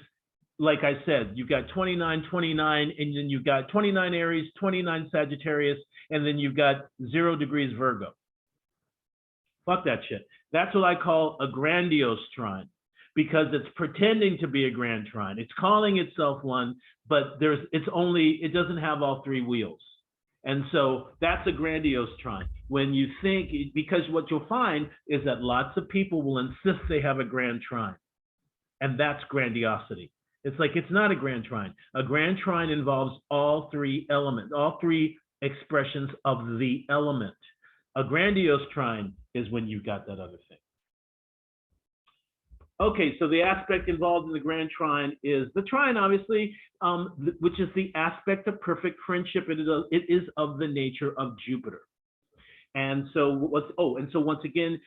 like I said, you've got 29, 29, and then you've got 29 Aries, 29 Sagittarius, and then you've got 0 degrees Virgo. Fuck that shit. That's what I call a grandiose trine. because it's pretending to be a grand trine. It's calling itself one, but it doesn't have all three wheels. And so that's a grandiose trine. When you think, because what you'll find is that lots of people will insist they have a grand trine, and that's grandiosity. It's like, it's not a grand trine. A grand trine involves all three elements, all three expressions of the element. A grandiose trine is when you've got that other thing. Okay, so the aspect involved in the grand trine is the trine, obviously, which is the aspect of perfect friendship. It is of the nature of Jupiter. And so once again,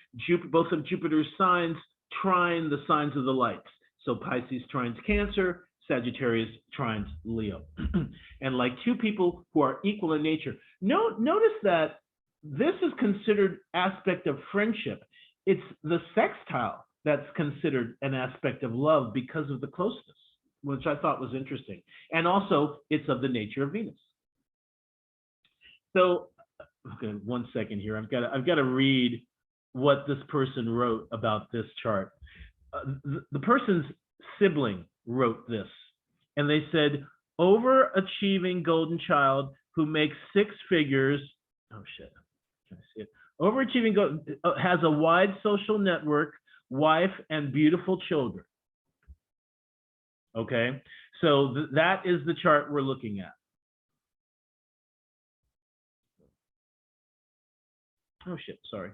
both of Jupiter's signs trine the signs of the lights. So Pisces trines Cancer, Sagittarius trines Leo. And like two people who are equal in nature. Notice that this is considered aspect of friendship. It's the sextile that's considered an aspect of love because of the closeness, which I thought was interesting. And also, it's of the nature of Venus. So, okay, 1 second here. I've got to read what this person wrote about this chart. The person's sibling wrote this, and they said, overachieving golden child who makes 6 figures. Oh shit, can I see it? Overachieving has a wide social network, wife, and beautiful children. Okay, so that is the chart we're looking at. Oh shit, sorry.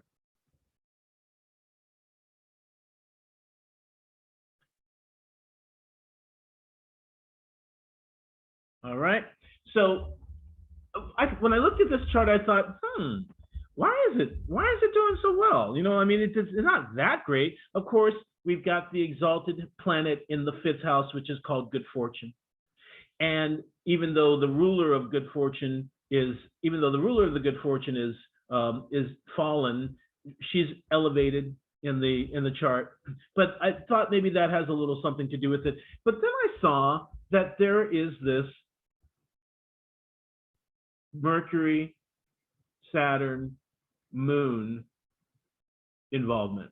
All right, so when I looked at this chart, I thought, why is it doing so well? You know, I mean, it's not that great. Of course, we've got the exalted planet in the 5th house, which is called good fortune. And even though the ruler of good fortune is fallen, she's elevated in the chart. But I thought maybe that has a little something to do with it. But then I saw that there is this Mercury, Saturn, Moon involvement.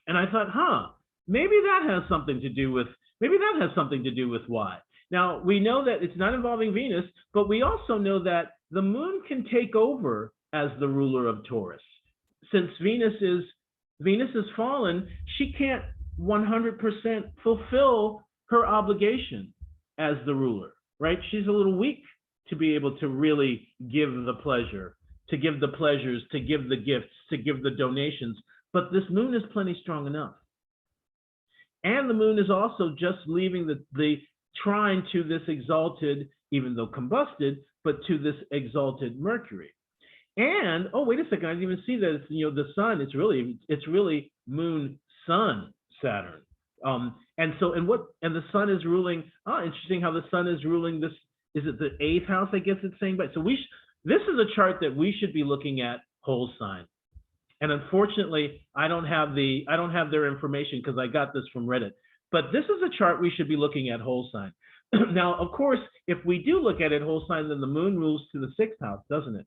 And I thought, maybe that has something to do with why. Now, we know that it's not involving Venus, but we also know that the Moon can take over as the ruler of Taurus. Since Venus is fallen, she can't 100% fulfill her obligation as the ruler, right? She's a little weak to be able to really give the pleasure, to give the pleasures, to give the gifts, to give the donations. But this Moon is plenty strong enough. And the Moon is also just leaving the trine to this exalted, even though combusted, but to this exalted Mercury. And, oh, wait a second, I didn't even see that it's, the sun, it's really Moon, Sun, Saturn. And the sun is ruling, interesting how the sun is ruling this, is it the 8th house, I guess it's saying, but so this is a chart that we should be looking at whole sign. And unfortunately, I don't have their information because I got this from Reddit. But this is a chart we should be looking at whole sign. Now, of course, if we do look at it whole sign, then the Moon rules to the 6th house, doesn't it?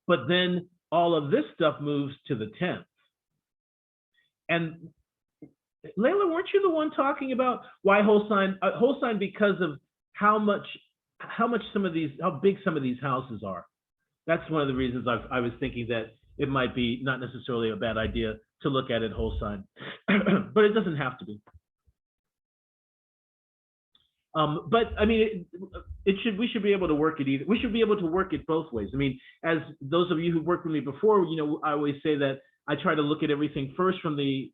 But then all of this stuff moves to the 10th. And Layla, weren't you the one talking about why whole sign? Whole sign because of how big some of these houses are. That's one of the reasons I was thinking that it might be not necessarily a bad idea to look at it whole sign, but it doesn't have to be. But I mean, we should be able to work it either. We should be able to work it both ways. I mean, as those of you who've worked with me before, I always say that I try to look at everything first from the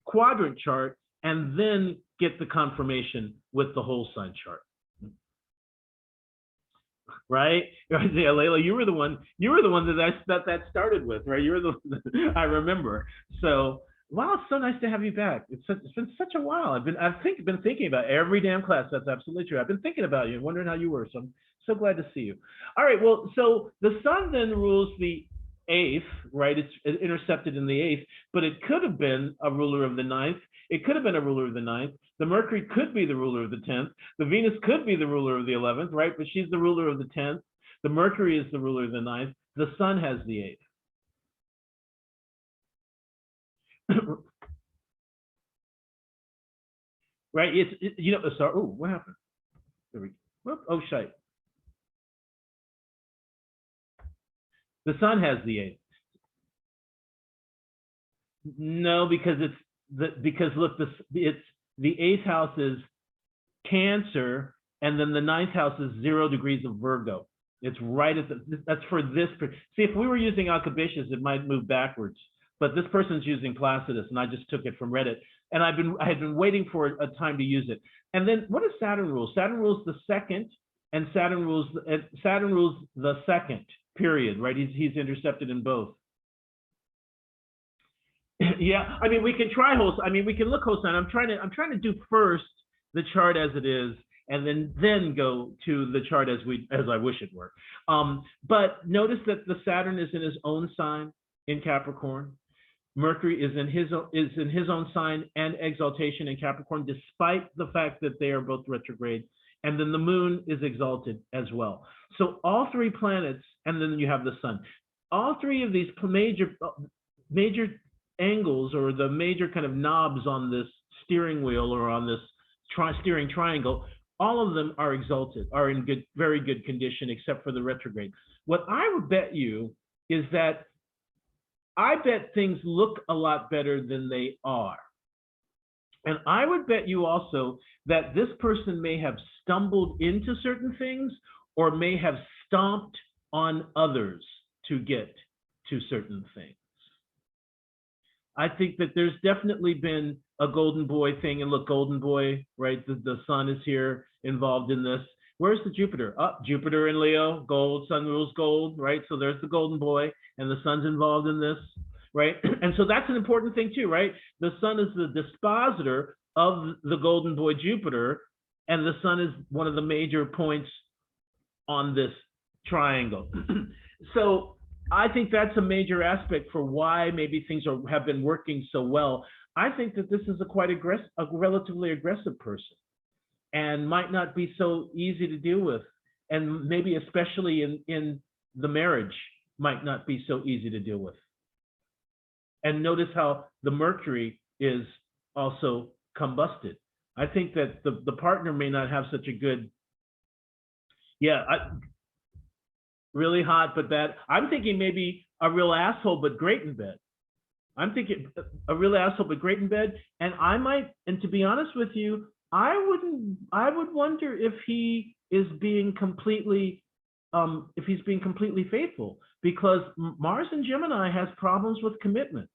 quadrant chart and then get the confirmation with the whole sign chart. Right? Yeah, Layla, you were the one that started with, right? You were the I remember. So wow, it's so nice to have you back. It's been such a while. I've been thinking about every damn class. That's absolutely true. I've been thinking about you and wondering how you were. So I'm so glad to see you. All right, well, so the sun then rules the 8th, right? It's intercepted in the 8th, but it could have been a ruler of the 9th. It could have been a ruler of the 9th. The Mercury could be the ruler of the 10th. The Venus could be the ruler of the 11th, right? But she's the ruler of the 10th. The Mercury is the ruler of the 9th. The sun has the 8th. Right? You know, sorry. Oh, what happened? There we go. Whoop, oh, shite. The sun has the 8th. No, because because look, it's the 8th house is Cancer, and then the 9th house is 0 degrees of Virgo. It's right at that's for this. See, if we were using Alcabitius, it might move backwards. But this person's using Placidus, and I just took it from Reddit. And I had been waiting for a time to use it. And then what does Saturn rule? Saturn rules the 2nd, and Saturn rules the 2nd period. Right? He's intercepted in both. Yeah, I mean, we can try whole. I mean, we can look whole sign. I'm trying to do first the chart as it is, and then go to the chart as I wish it were. But notice that the Saturn is in his own sign in Capricorn. Mercury is in his own sign and exaltation in Capricorn, despite the fact that they are both retrograde. And then the moon is exalted as well. So all 3 planets, and then you have the sun. All 3 of these major angles, or the major kind of knobs on this steering wheel, or on this steering triangle, all of them are exalted, are in very good condition, except for the retrograde. What I would bet you is that I bet things look a lot better than they are. And I would bet you also that this person may have stumbled into certain things, or may have stomped on others to get to certain things. I think that there's definitely been a golden boy thing. And look, golden boy, right? The sun is here involved in this. Where's the Jupiter? Jupiter in Leo, gold, sun rules gold, right? So there's the golden boy, and the sun's involved in this, right? And so that's an important thing too, right? The sun is the dispositor of the golden boy Jupiter, and the sun is one of the major points on this triangle. So I think that's a major aspect for why maybe things have been working so well. I think that this is a relatively aggressive person, and might not be so easy to deal with, and maybe especially in the marriage might not be so easy to deal with. And notice how the Mercury is also combusted. I think that the partner may not have such a good, really hot but bad. I'm thinking maybe a real asshole but great in bed. I'm thinking a real asshole but great in bed, and to be honest with you, I would wonder if he is being completely faithful, because Mars in Gemini has problems with commitment.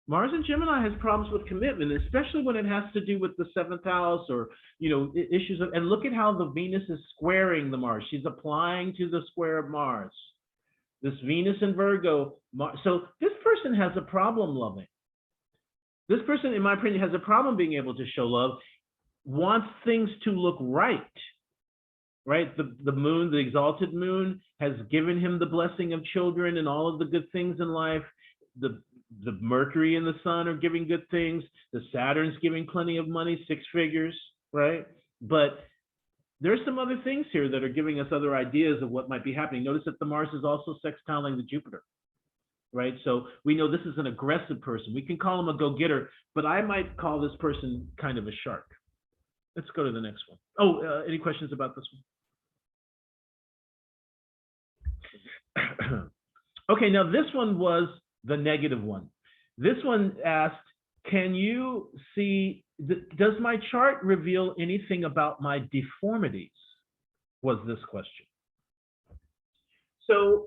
Mars in Gemini has problems with commitment, especially when it has to do with the 7th house, or issues of, and look at how the Venus is squaring the Mars. She's applying to the square of Mars. This Venus in Virgo, so this person has a problem loving. This person, in my opinion, has a problem being able to show love, wants things to look right, right? The moon, the exalted moon, has given him the blessing of children and all of the good things in life. The Mercury and the sun are giving good things. The Saturn's giving plenty of money, 6 figures, right? But there's some other things here that are giving us other ideas of what might be happening. Notice that the Mars is also sextiling the Jupiter, right? So we know this is an aggressive person. We can call him a go-getter, but I might call this person kind of a shark. Let's go to the next one. Oh, any questions about this one? Okay, now this one was the negative one. This one asked, can you see, does my chart reveal anything about my deformities? Was this question. So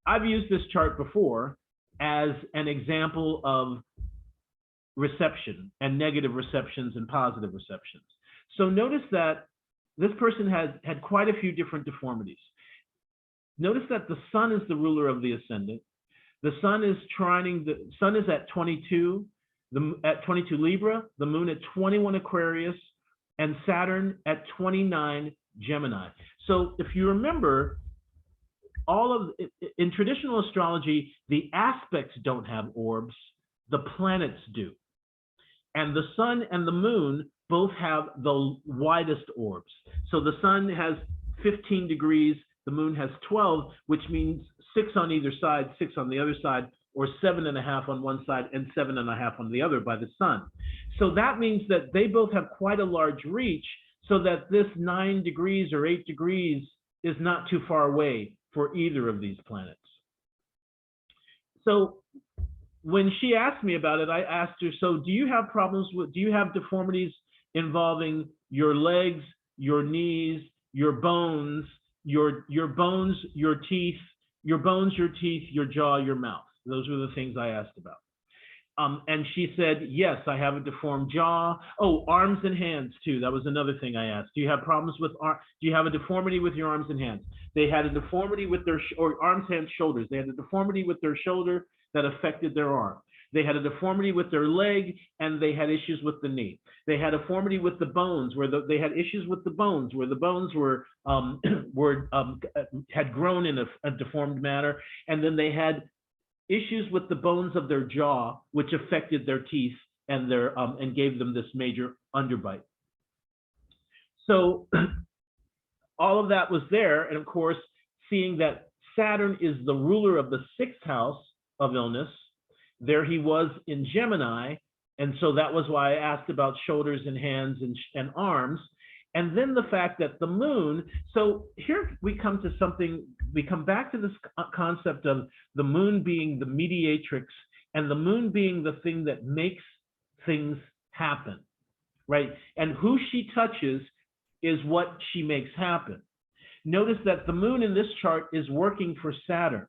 I've used this chart before as an example of reception, and negative receptions and positive receptions. So notice that this person had quite a few different deformities. Notice that the sun is the ruler of the ascendant. The sun is trining, the sun is at 22, at 22 Libra, the moon at 21 Aquarius, and Saturn at 29 Gemini. So if you remember, in traditional astrology, the aspects don't have orbs, the planets do. And the sun and the moon both have the widest orbs. So the sun has 15 degrees, the moon has 12, which means 6 on either side, 6 on the other side, or 7.5 on one side and 7.5 on the other by the sun. So that means that they both have quite a large reach, so that this 9 degrees or 8 degrees is not too far away for either of these planets. So when she asked me about it, I asked her, so do you have problems with, do you have deformities involving your legs, your knees, your bones, your bones, your teeth, your bones, your teeth, your jaw, your mouth? Those were the things I asked about. And she said, yes, I have a deformed jaw. Oh, arms and hands too. That was another thing I asked. Do you have problems with do you have a deformity with your arms and hands? They had a deformity with their or arms, hands, shoulders. They had a deformity with their shoulder that affected their arm. They had a deformity with their leg, and they had issues with the knee. They had a deformity with the bones, where they had issues with the bones, where the bones were had grown in a deformed manner, and then they had issues with the bones of their jaw, which affected their teeth and their and gave them this major underbite. So all of that was there, and of course, seeing that Saturn is the ruler of the 6th house of illness, there he was in Gemini, and so that was why I asked about shoulders and hands and arms. And then the fact that the moon, so here we come to something, we come back to this concept of the moon being the mediatrix and the moon being the thing that makes things happen, right? And who she touches is what she makes happen. Notice that the moon in this chart is working for Saturn,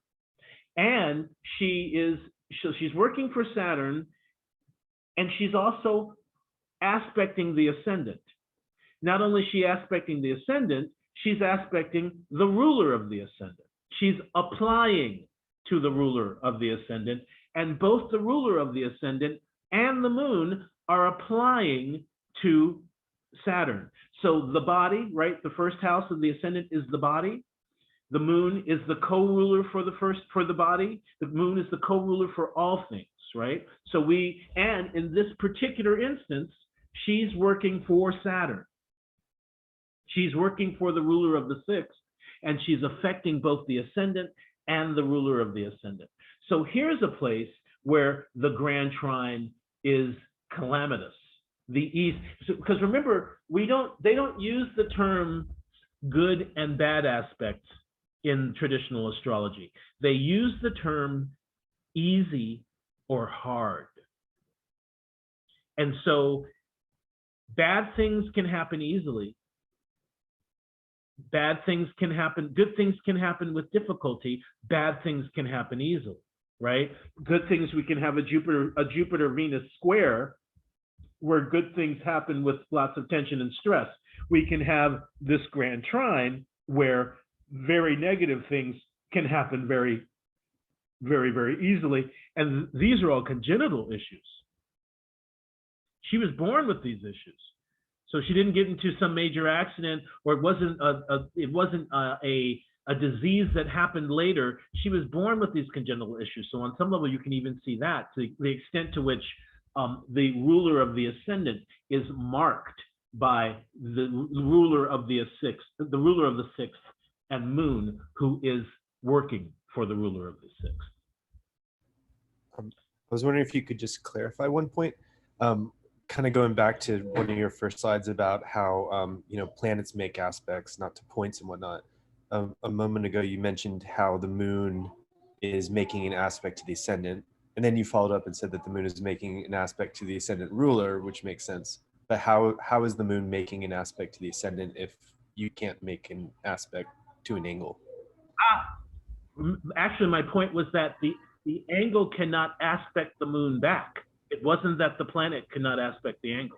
and she's working for Saturn, and she's also aspecting the ascendant. Not only is she aspecting the ascendant, she's aspecting the ruler of the ascendant. She's applying to the ruler of the ascendant, and both the ruler of the ascendant and the moon are applying to Saturn. So the body, right? The 1st house of the ascendant is the body. The moon is the co-ruler for the body. The moon is the co-ruler for all things, right? So and in this particular instance, she's working for Saturn. She's working for the ruler of the 6th, and she's affecting both the ascendant and the ruler of the ascendant. So here's a place where the grand trine is calamitous. The East, because remember, they don't use the term good and bad aspects in traditional astrology. They use the term easy or hard. And so bad things can happen easily. Bad things can happen, good things can happen with difficulty, bad things can happen easily, right? Good things, we can have a Jupiter-Venus square where good things happen with lots of tension and stress. We can have this grand trine where very negative things can happen very, very, very easily. And these are all congenital issues. She was born with these issues. So she didn't get into some major accident, or it wasn't a disease that happened later. She was born with these congenital issues. So on some level, you can even see that, to the extent to which the ruler of the ascendant is marked by the ruler of the 6th and moon, who is working for the ruler of the 6th. I was wondering if you could just clarify one point. Kind of going back to one of your first slides about how planets make aspects, not to points and whatnot. A moment ago, you mentioned how the moon is making an aspect to the ascendant, and then you followed up and said that the moon is making an aspect to the ascendant ruler, which makes sense. But how is the moon making an aspect to the ascendant if you can't make an aspect to an angle? Actually, my point was that the angle cannot aspect the moon back. It wasn't that the planet could not aspect the angle.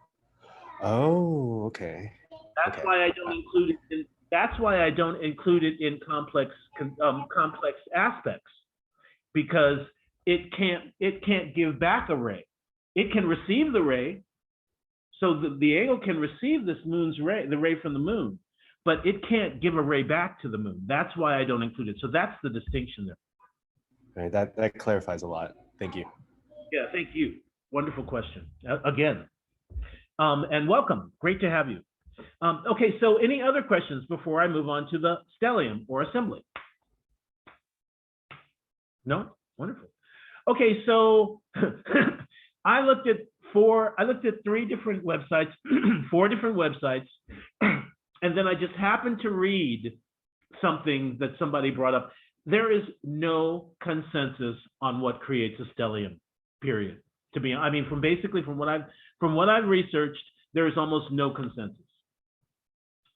Oh, okay. That's why I don't include it in. That's why I don't include it in complex aspects, because it can't give back a ray. It can receive the ray, so the angle can receive this moon's ray, the ray from the moon, but it can't give a ray back to the moon. That's why I don't include it. So that's the distinction there. All right, that clarifies a lot. Thank you. Yeah, thank you. Wonderful question again, and welcome. Great to have you. Okay, so any other questions before I move on to the stellium or assembly? No? Wonderful. Okay, so I looked at three different websites, four different websites, and then I just happened to read something that somebody brought up. There is no consensus on what creates a stellium, period. I mean, from what I've researched, there is almost no consensus.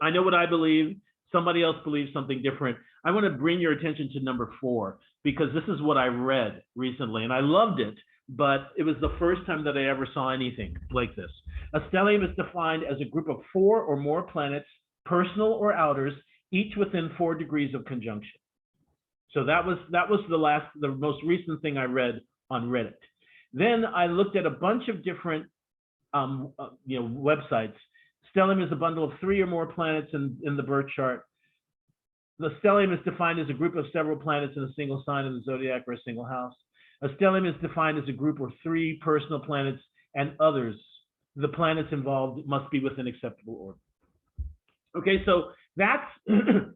I know what I believe. Somebody else believes something different. I want to bring your attention to number 4, because this is what I read recently, and I loved it, but it was the first time that I ever saw anything like this. A stellium is defined as a group of 4 or more planets, personal or outers, each within 4 degrees of conjunction. So that was the most recent thing I read on Reddit. Then I looked at a bunch of different websites. Stellium is a bundle of 3 or more planets in the birth chart. The stellium is defined as a group of several planets in a single sign of the zodiac or a single house. A stellium is defined as a group of 3 personal planets and others. The planets involved must be within acceptable order. Okay, so that's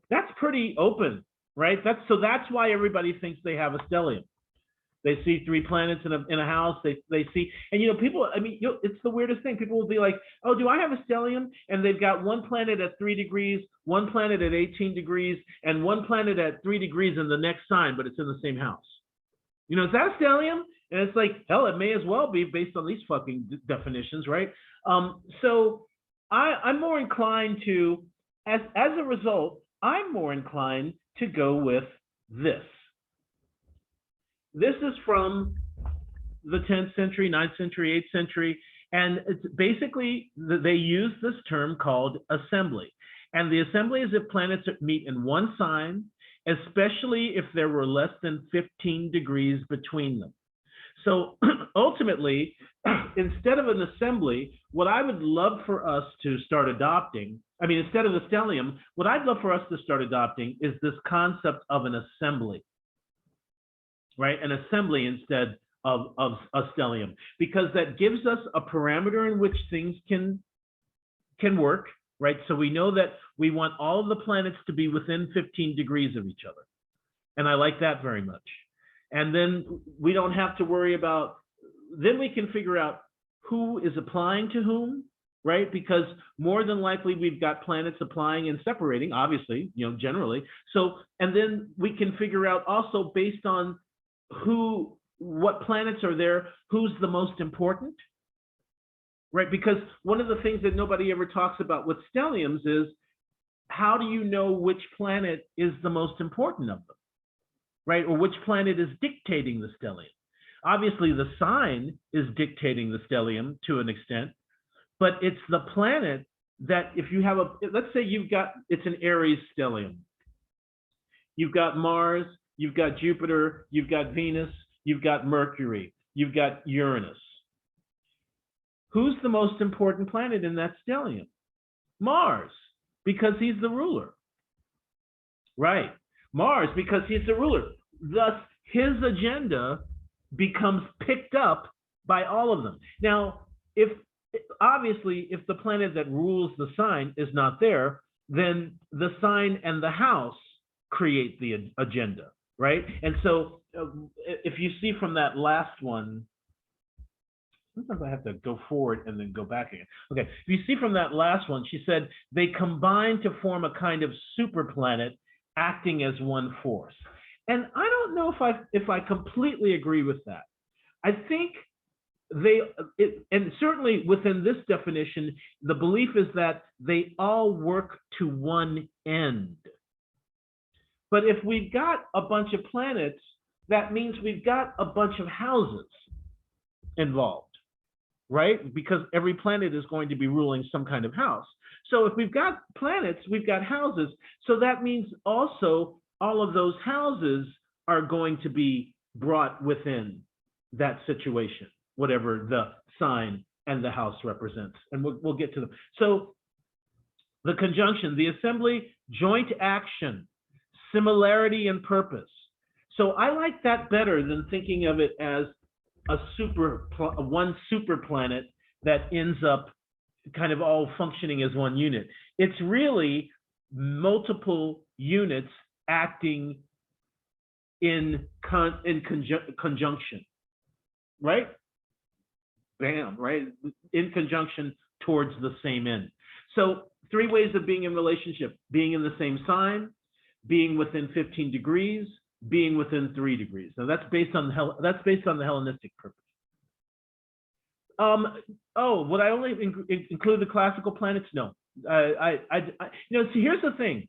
that's pretty open, right? That's why everybody thinks they have a stellium. They see 3 planets in a house. They see, and people. I mean, it's the weirdest thing. People will be like, "Oh, do I have a stellium?" And they've got 1 planet at 3 degrees, 1 planet at 18 degrees, and 1 planet at 3 degrees in the next sign, but it's in the same house. Is that a stellium? And it's like, hell, it may as well be based on these fucking definitions, right? So I'm more inclined to, as a result, I'm more inclined to go with this. This is from the 10th century, 9th century, 8th century, and it's basically, they use this term called assembly. And the assembly is if planets meet in one sign, especially if there were less than 15 degrees between them. So ultimately, instead of an assembly, what I would love for us to start adopting, instead of the stellium, what I'd love for us to start adopting is this concept of an assembly. Right, an assembly instead of a stellium, because that gives us a parameter in which things can work, right? So we know that we want all of the planets to be within 15 degrees of each other, and I like that very much. And then we don't have to worry about. Then we can figure out who is applying to whom, right? Because more than likely we've got planets applying and separating, obviously, generally. So, and then we can figure out also based on what planets are there, who's the most important, right? Because one of the things that nobody ever talks about with stelliums is, how do you know which planet is the most important of them, right? Or which planet is dictating the stellium? Obviously, the sign is dictating the stellium to an extent, but it's the planet that if you have let's say it's an Aries stellium. You've got Mars, you've got Jupiter, you've got Venus, you've got Mercury, you've got Uranus. Who's the most important planet in that stellium? Mars, because he's the ruler. Right, Mars, because he's the ruler. Thus, his agenda becomes picked up by all of them. Now, obviously, if the planet that rules the sign is not there, then the sign and the house create the agenda. Right, and so if you see from that last one, sometimes I have to go forward and then go back again. Okay, if you see from that last one, she said they combine to form a kind of super planet acting as one force. And I don't know if I completely agree with that. I think and certainly within this definition, the belief is that they all work to one end. But if we've got a bunch of planets, that means we've got a bunch of houses involved, right? Because every planet is going to be ruling some kind of house. So if we've got planets, we've got houses. So that means also all of those houses are going to be brought within that situation, whatever the sign and the house represents. And we'll get to them. So the conjunction, the assembly, joint action, similarity and purpose. So I like that better than thinking of it as one super planet that ends up kind of all functioning as one unit. It's really multiple units acting in conjunction, right? Bam, right? In conjunction towards the same end. So 3 ways of being in relationship: being in the same sign, being within 15 degrees, being within 3 degrees. Now that's based on the Hellenistic purpose. Would I only include the classical planets? No. So here's the thing.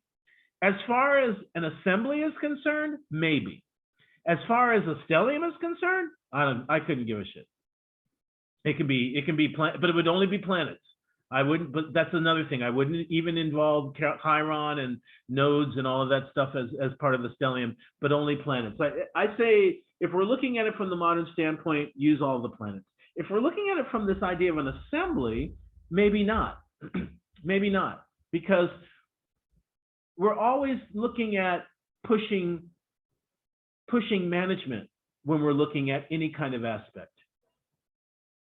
As far as an assembly is concerned, maybe. As far as a stellium is concerned, I couldn't give a shit. It can be but it would only be planets. I wouldn't, but that's another thing. I wouldn't even involve Chiron and nodes and all of that stuff as part of the stellium, but only planets. I say, if we're looking at it from the modern standpoint, use all the planets. If we're looking at it from this idea of an assembly, maybe not. Maybe not, because we're always looking at pushing management when we're looking at any kind of aspect.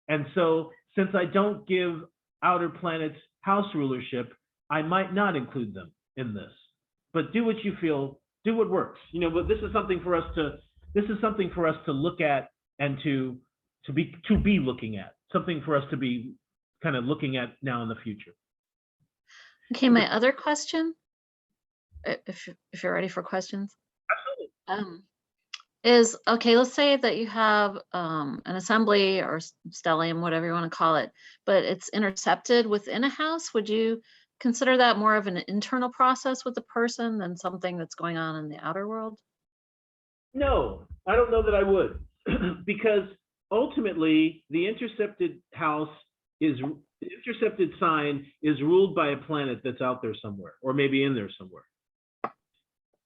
And so, since I don't give outer planets house rulership, I might not include them in this. But do what you feel, do what works. But this is something for us to look at and to be looking at, something for us to be kind of looking at now in the future. Okay, my other question, if you're ready for questions. Absolutely. Is, okay, let's say that you have an assembly or stellium, whatever you want to call it, but it's intercepted within a house. Would you consider that more of an internal process with the person than something that's going on in the outer world? No, I don't know that I would, because ultimately the intercepted sign is ruled by a planet that's out there somewhere, or maybe in there somewhere.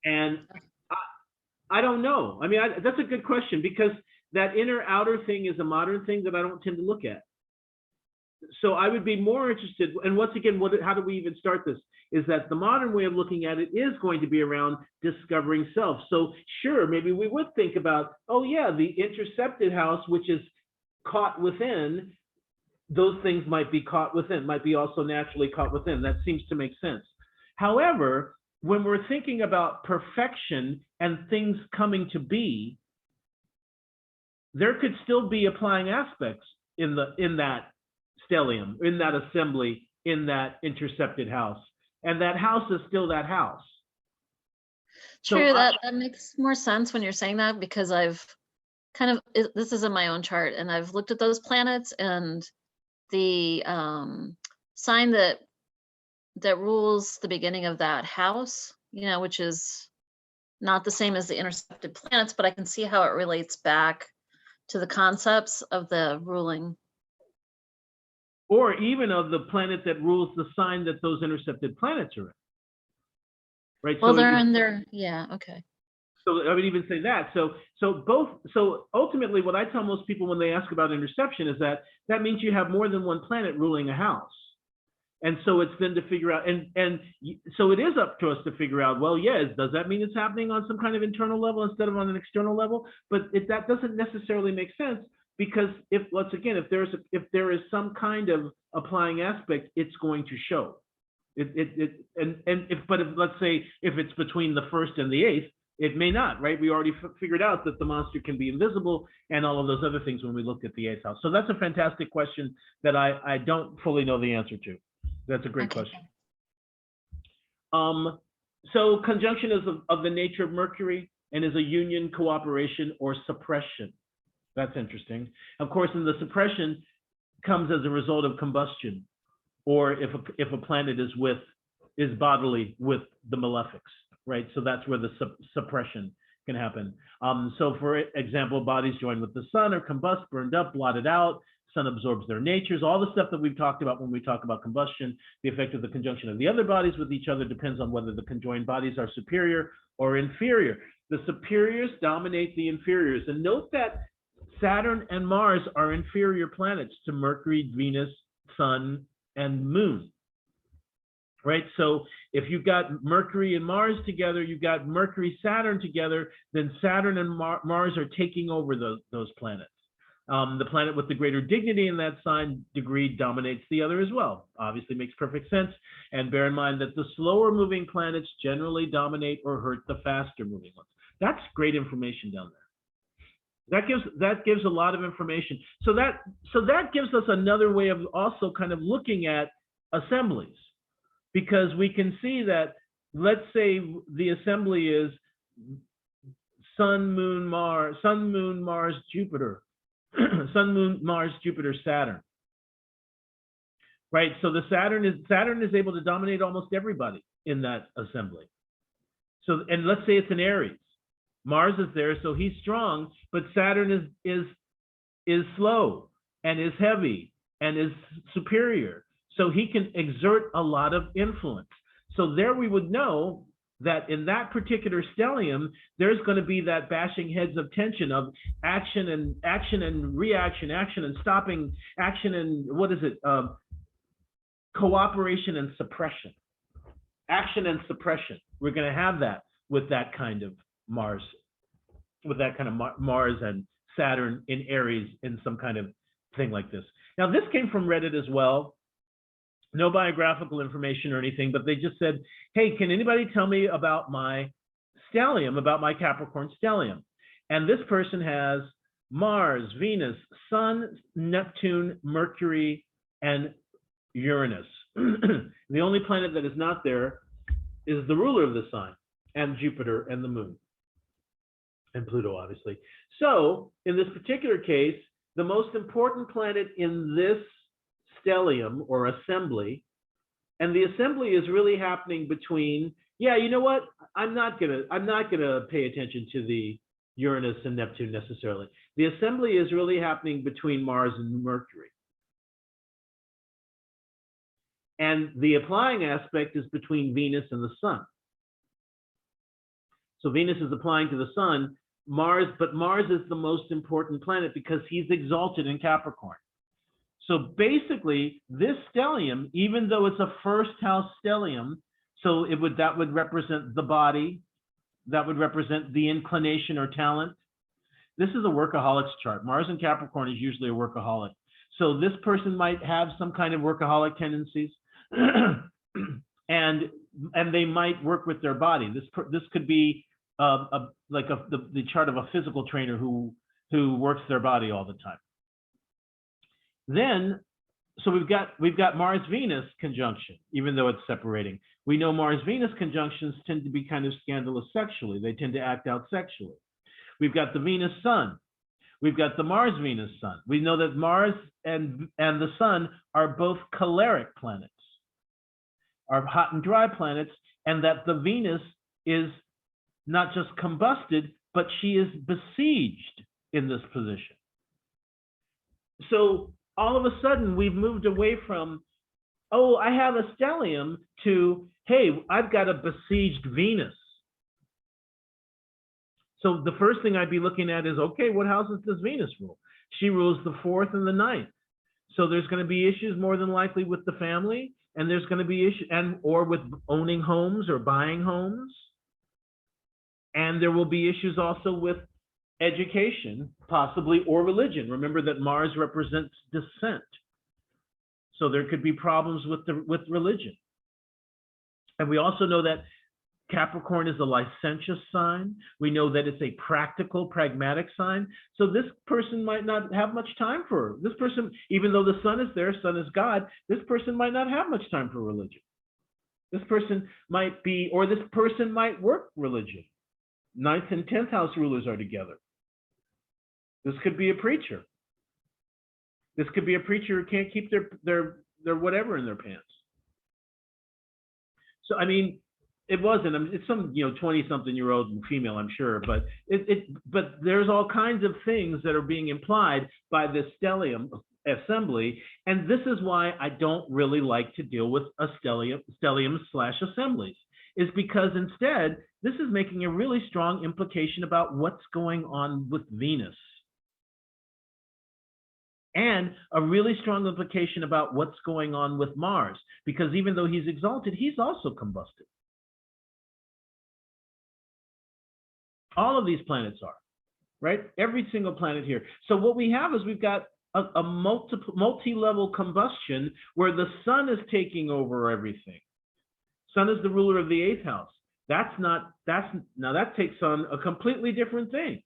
And I don't know. I mean, that's a good question, because that inner outer thing is a modern thing that I don't tend to look at. So I would be more interested, and once again, how do we even start this? Is that the modern way of looking at it is going to be around discovering self. So sure, maybe we would think about, oh yeah, the intercepted house, which is caught within, those things might be caught within, might be also naturally caught within. That seems to make sense. However, when we're thinking about perfection and things coming to be, there could still be applying aspects in that stellium, in that assembly, in that intercepted house. And that house is still that house. True, So that makes more sense when you're saying that, because I've this is in my own chart, and I've looked at those planets, and the sign that rules the beginning of that house, which is not the same as the intercepted planets, but I can see how it relates back to the concepts of the ruling. Or even of the planet that rules the sign that those intercepted planets are in. Right? Well, so they're in there, yeah, okay. So I would even say that. So ultimately what I tell most people when they ask about interception is that means you have more than one planet ruling a house. And so it's then to figure out, and so it is up to us to figure out, well, yes, does that mean it's happening on some kind of internal level instead of on an external level? But that doesn't necessarily make sense, because if there is some kind of applying aspect, it's going to show. But let's say if it's between the 1st and the 8th, it may not, right? We already figured out that the monster can be invisible and all of those other things when we looked at the 8th house. So that's a fantastic question that I don't fully know the answer to. That's a great question. So conjunction is of the nature of Mercury and is a union, cooperation, or suppression. That's interesting. Of course, in the suppression comes as a result of combustion, or if a planet is bodily with the malefics, right? So that's where the suppression can happen. So for example, bodies joined with the sun are combust, burned up, blotted out. Sun absorbs their natures. All the stuff that we've talked about when we talk about combustion. The effect of the conjunction of the other bodies with each other depends on whether the conjoined bodies are superior or inferior. The superiors dominate the inferiors. And note that Saturn and Mars are inferior planets to Mercury, Venus, Sun, and Moon. Right? So if you've got Mercury and Mars together, you've got Mercury, Saturn together, then Saturn and Mars are taking over those planets. The planet with the greater dignity in that sign degree dominates the other as well. Obviously makes perfect sense. And bear in mind that the slower moving planets generally dominate or hurt the faster moving ones. That's great information down That gives a lot of information. So that gives us another way of also kind of looking at assemblies, because we can see that, let's say the assembly is Sun, Moon, Mars, Jupiter, Sun, Moon, Mars, Jupiter, Saturn. Right. So the Saturn is able to dominate almost everybody in that assembly. So, and let's say it's an Aries. Mars is there, so he's strong, but Saturn is slow and is heavy and is superior. So he can exert a lot of influence. So there we would know that in that particular stellium, there's going to be that bashing heads of tension of action and reaction, action and stopping, action and what is it? Cooperation and suppression. Action and suppression. We're going to have that with that kind of Mars, Mars and Saturn in Aries in some kind of thing like this. Now, this came from Reddit as well. No biographical information or anything, but they just said, hey, can anybody tell me about my stellium, about my Capricorn stellium? And this person has Mars, Venus, Sun, Neptune, Mercury, and Uranus. The only planet that is not there is the ruler of the sign, and Jupiter and the moon, and Pluto, obviously. So in this particular case, the most important planet in this stellium or assembly, and the assembly is really happening between, yeah, you know what? I'm not gonna pay attention to the Uranus and Neptune necessarily. The assembly is really happening between Mars and Mercury. And the applying aspect is between Venus and the Sun. So Venus is applying to the Sun, but Mars is the most important planet because he's exalted in Capricorn. So basically, this stellium, even though it's a first house stellium, so that would represent the body, that would represent the inclination or talent. This is a workaholic's chart. Mars in Capricorn is usually a workaholic. So this person might have some kind of workaholic tendencies. and they might work with their body. This could be the chart of a physical trainer who works their body all the time. Then, so we've got Mars Venus conjunction, even though it's separating. We know Mars Venus conjunctions tend to be kind of scandalous sexually. They tend to act out sexually. We've got the Venus Sun. We've got the Mars Venus Sun. We know that Mars and the Sun are both choleric planets, are hot and dry planets, and that the Venus is not just combusted, but she is besieged in this position. So all of a sudden, we've moved away from, oh, I have a stellium, to, hey, I've got a besieged Venus. So the first thing I'd be looking at is, okay, what houses does Venus rule? She rules the 4th and the 9th. So there's going to be issues more than likely with the family, and there's going to be issues, or with owning homes or buying homes. And there will be issues also with education, possibly, or religion. Remember that Mars represents dissent. So there could be problems with religion. And we also know that Capricorn is a licentious sign. We know that it's a practical, pragmatic sign. So this person might not have much time for this person, even though the Sun is there, Sun is God, this person might not have much time for religion. This person might be, or this person might work religion. 9th and 10th house rulers are together. This could be a preacher. This could be a preacher who can't keep their whatever in their pants. So, I mean, it wasn't, it's some 20-something-year-old female, I'm sure, but but there's all kinds of things that are being implied by this stellium assembly, and this is why I don't really like to deal with a stellium/assemblies, is because instead this is making a really strong implication about what's going on with Venus, and a really strong implication about what's going on with Mars, because even though he's exalted, he's also combusted. All of these planets are, right? Every single planet here. So what we have is we've got a multi-level combustion where the Sun is taking over everything. Sun is the ruler of the 8th house. Now that takes on a completely different thing.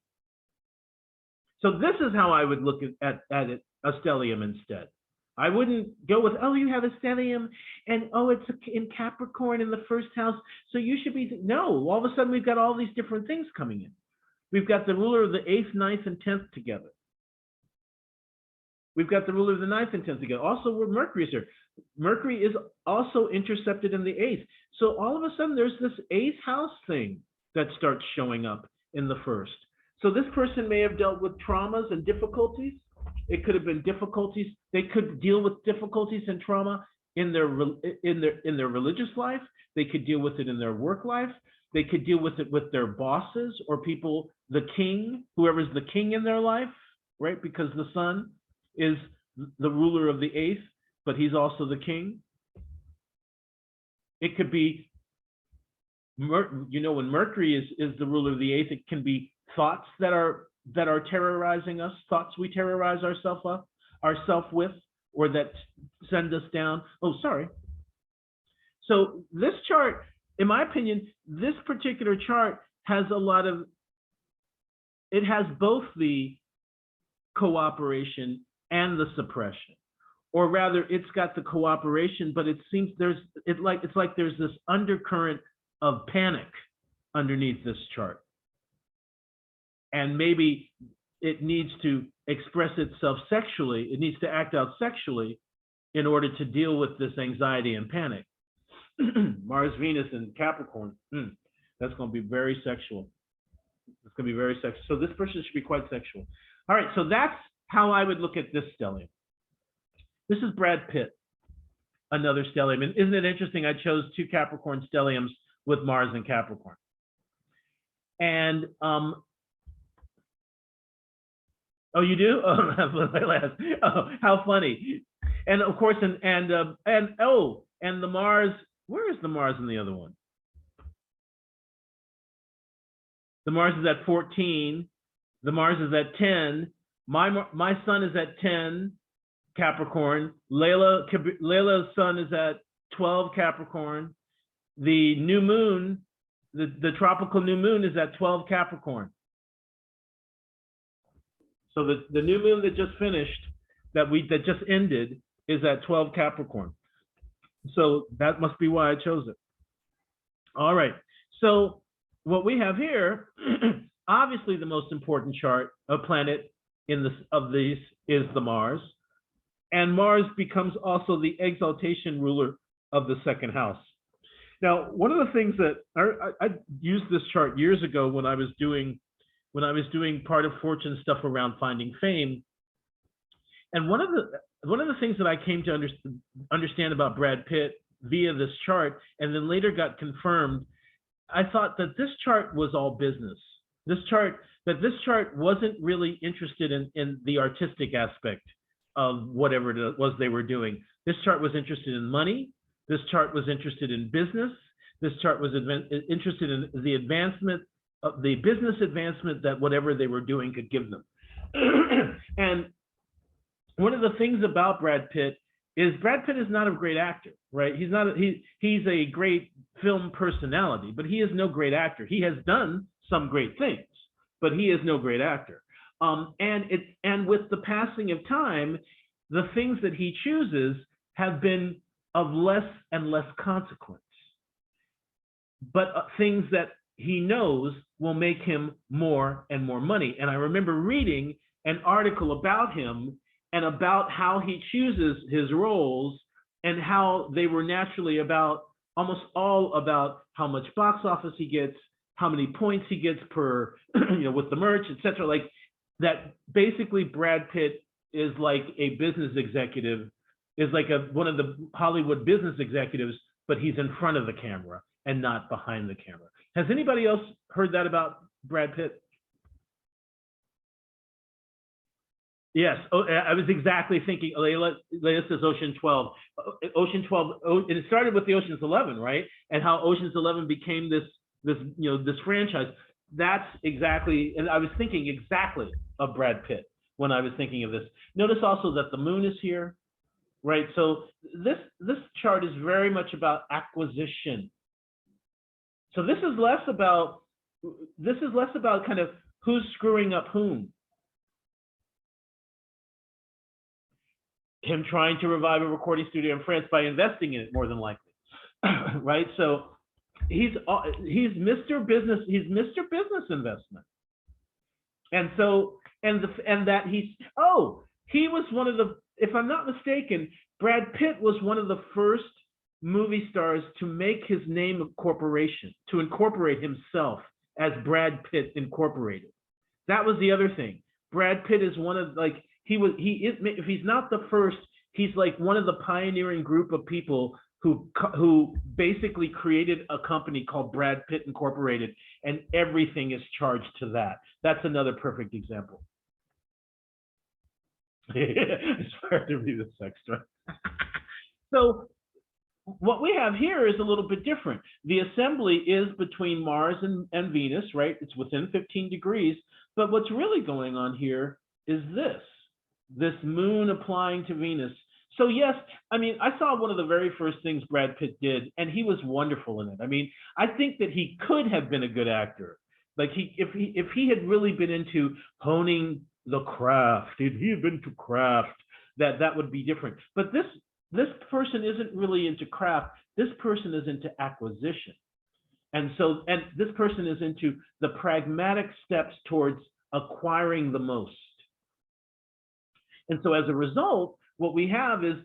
So this is how I would look at it, a stellium instead. I wouldn't go with, oh, you have a stellium and oh, it's in Capricorn in the first house, so you should be, no, all of a sudden we've got all these different things coming in. We've got the ruler of the 8th, 9th, and 10th together. We've got the ruler of the 9th and 10th together. Also, where Mercury is here. Mercury is also intercepted in the 8th. So all of a sudden there's this 8th house thing that starts showing up in the first. So this person may have dealt with traumas and difficulties. It could have been difficulties. They could deal with difficulties and trauma in their religious life. They could deal with it in their work life. They could deal with it with their bosses or people, the king, whoever's the king in their life, right? Because the sun is the ruler of the 8th, but he's also the king. It could be, you know, when Mercury is the ruler of the 8th, it can be thoughts that are terrorizing us, thoughts we terrorize ourselves with, or that send us down. Oh, sorry. So this chart, in my opinion, this particular chart has a lot of, it has both the cooperation and the suppression, or rather it's got the cooperation, but it seems it's like there's this undercurrent of panic underneath this chart. And maybe it needs to express itself sexually. It needs to act out sexually in order to deal with this anxiety and panic. Mars, Venus, and Capricorn, that's going to be very sexual. It's going to be very sexual. So this person should be quite sexual. All right, so that's how I would look at this stellium. This is Brad Pitt, another stellium. And isn't it interesting? I chose 2 Capricorn stelliums with Mars and Capricorn. And oh, you do? Oh, how funny! And of course, and the Mars. Where is the Mars in the other one? The Mars is at 14. The Mars is at 10. My sun is at 10 Capricorn. Layla's sun is at 12 Capricorn. The new moon, the tropical new moon, is at 12 Capricorn. So the new moon that just finished, that just ended, is at 12 Capricorn. So that must be why I chose it. All right. So what we have here, obviously the most important chart, a planet of these is the Mars. And Mars becomes also the exaltation ruler of the 2nd house. Now, one of the things that I used this chart years ago when I was doing part of fortune stuff around finding fame. And one of the things that I came to understand about Brad Pitt via this chart, and then later got confirmed, I thought that this chart was all business. This chart wasn't really interested in the artistic aspect of whatever it was they were doing. This chart was interested in money. This chart was interested in business. This chart was interested in the advancement, the business advancement that whatever they were doing could give them. And one of the things about Brad Pitt is not a great actor, right? He's a great film personality, but he is no great actor. He has done some great things, but he is no great actor. And with the passing of time, the things that he chooses have been of less and less consequence, but things that he knows will make him more and more money. And I remember reading an article about him and about how he chooses his roles and how they were naturally almost all about how much box office he gets, how many points he gets per, with the merch, etc. Like that. Basically, Brad Pitt is like a business executive, is like one of the Hollywood business executives, but he's in front of the camera and not behind the camera. Has anybody else heard that about Brad Pitt? Yes, I was exactly thinking. Layla says Ocean 12. Ocean 12. And it started with the Ocean's 11, right? And how Ocean's 11 became this franchise. That's exactly. And I was thinking exactly of Brad Pitt when I was thinking of this. Notice also that the moon is here, right? So this chart is very much about acquisition. So this is less about kind of who's screwing up whom. him trying to revive a recording studio in France by investing in it, more than likely, right? So he's Mr. Business. He's Mr. Business Investment, and so that he was one of the, if I'm not mistaken, Brad Pitt was one of the first movie stars to make his name a corporation, to incorporate himself as Brad Pitt Incorporated. That was the other thing. Brad Pitt is one of, like, he is, if he's not the first, he's like one of the pioneering group of people who basically created a company called Brad Pitt Incorporated, and everything is charged to that. That's another perfect example. It's hard to read this extra. So what we have here is a little bit different. The assembly is between Mars and Venus, right? It's within 15 degrees. But what's really going on here is this moon applying to Venus. So yes, I mean, I saw one of the very first things Brad Pitt did, and he was wonderful in it. I mean, I think that he could have been a good actor. Like if he had really been into honing the craft, if he had been to craft, that would be different. But this person isn't really into craft. This person is into acquisition. And this person is into the pragmatic steps towards acquiring the most. And so as a result, what we have is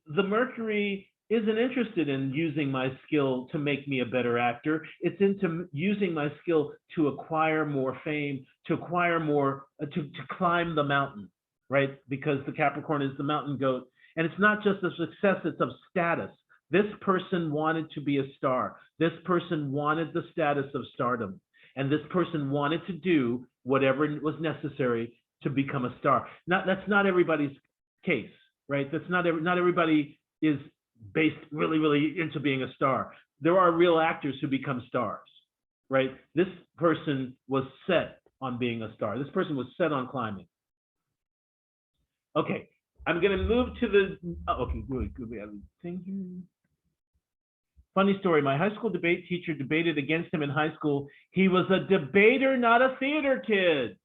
the Mercury isn't interested in using my skill to make me a better actor. It's into using my skill to acquire more fame, to acquire more, to climb the mountain, right? Because the Capricorn is the mountain goat. And it's not just of success, it's of status. This person wanted to be a star. This person wanted the status of stardom. And this person wanted to do whatever was necessary to become a star. That's not everybody's case, right? That's not everybody is based really into being a star. There are real actors who become stars, right? This person was set on being a star. This person was set on climbing. Okay, I'm going to move to the, okay, really good. We have a thing here. Funny story, my high school debate teacher debated against him in high school. He was a debater, not a theater kid.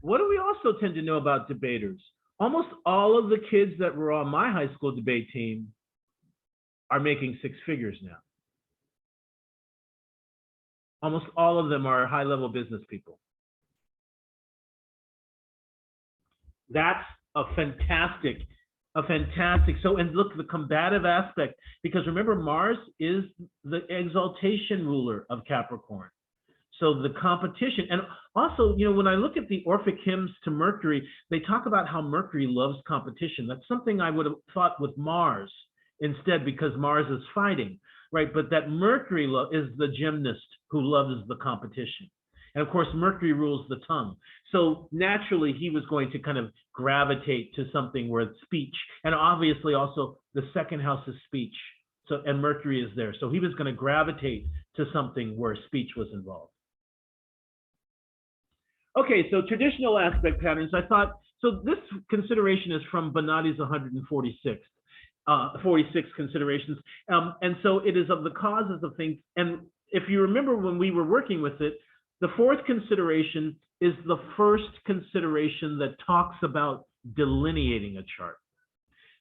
What do we also tend to know about debaters? Almost all of the kids that were on my high school debate team are making six figures now. Almost all of them are high-level business people. That's a fantastic, so, and look, the combative aspect, because remember, Mars is the exaltation ruler of Capricorn. So the competition, and also, you know, when I look at the Orphic hymns to Mercury, they talk about how Mercury loves competition. That's something I would have thought with Mars instead, because Mars is fighting, right? But that Mercury is the gymnast who loves the competition. And of course, Mercury rules the tongue. So naturally, he was going to kind of gravitate to something where it's speech. And obviously also the second house is speech. So, and Mercury is there. So he was going to gravitate to something where speech was involved. Okay, so traditional aspect patterns, I thought, so this consideration is from Bonatti's 146, 46 considerations. And so it is of the causes of things. And if you remember when we were working with it, the fourth consideration is the first consideration that talks about delineating a chart.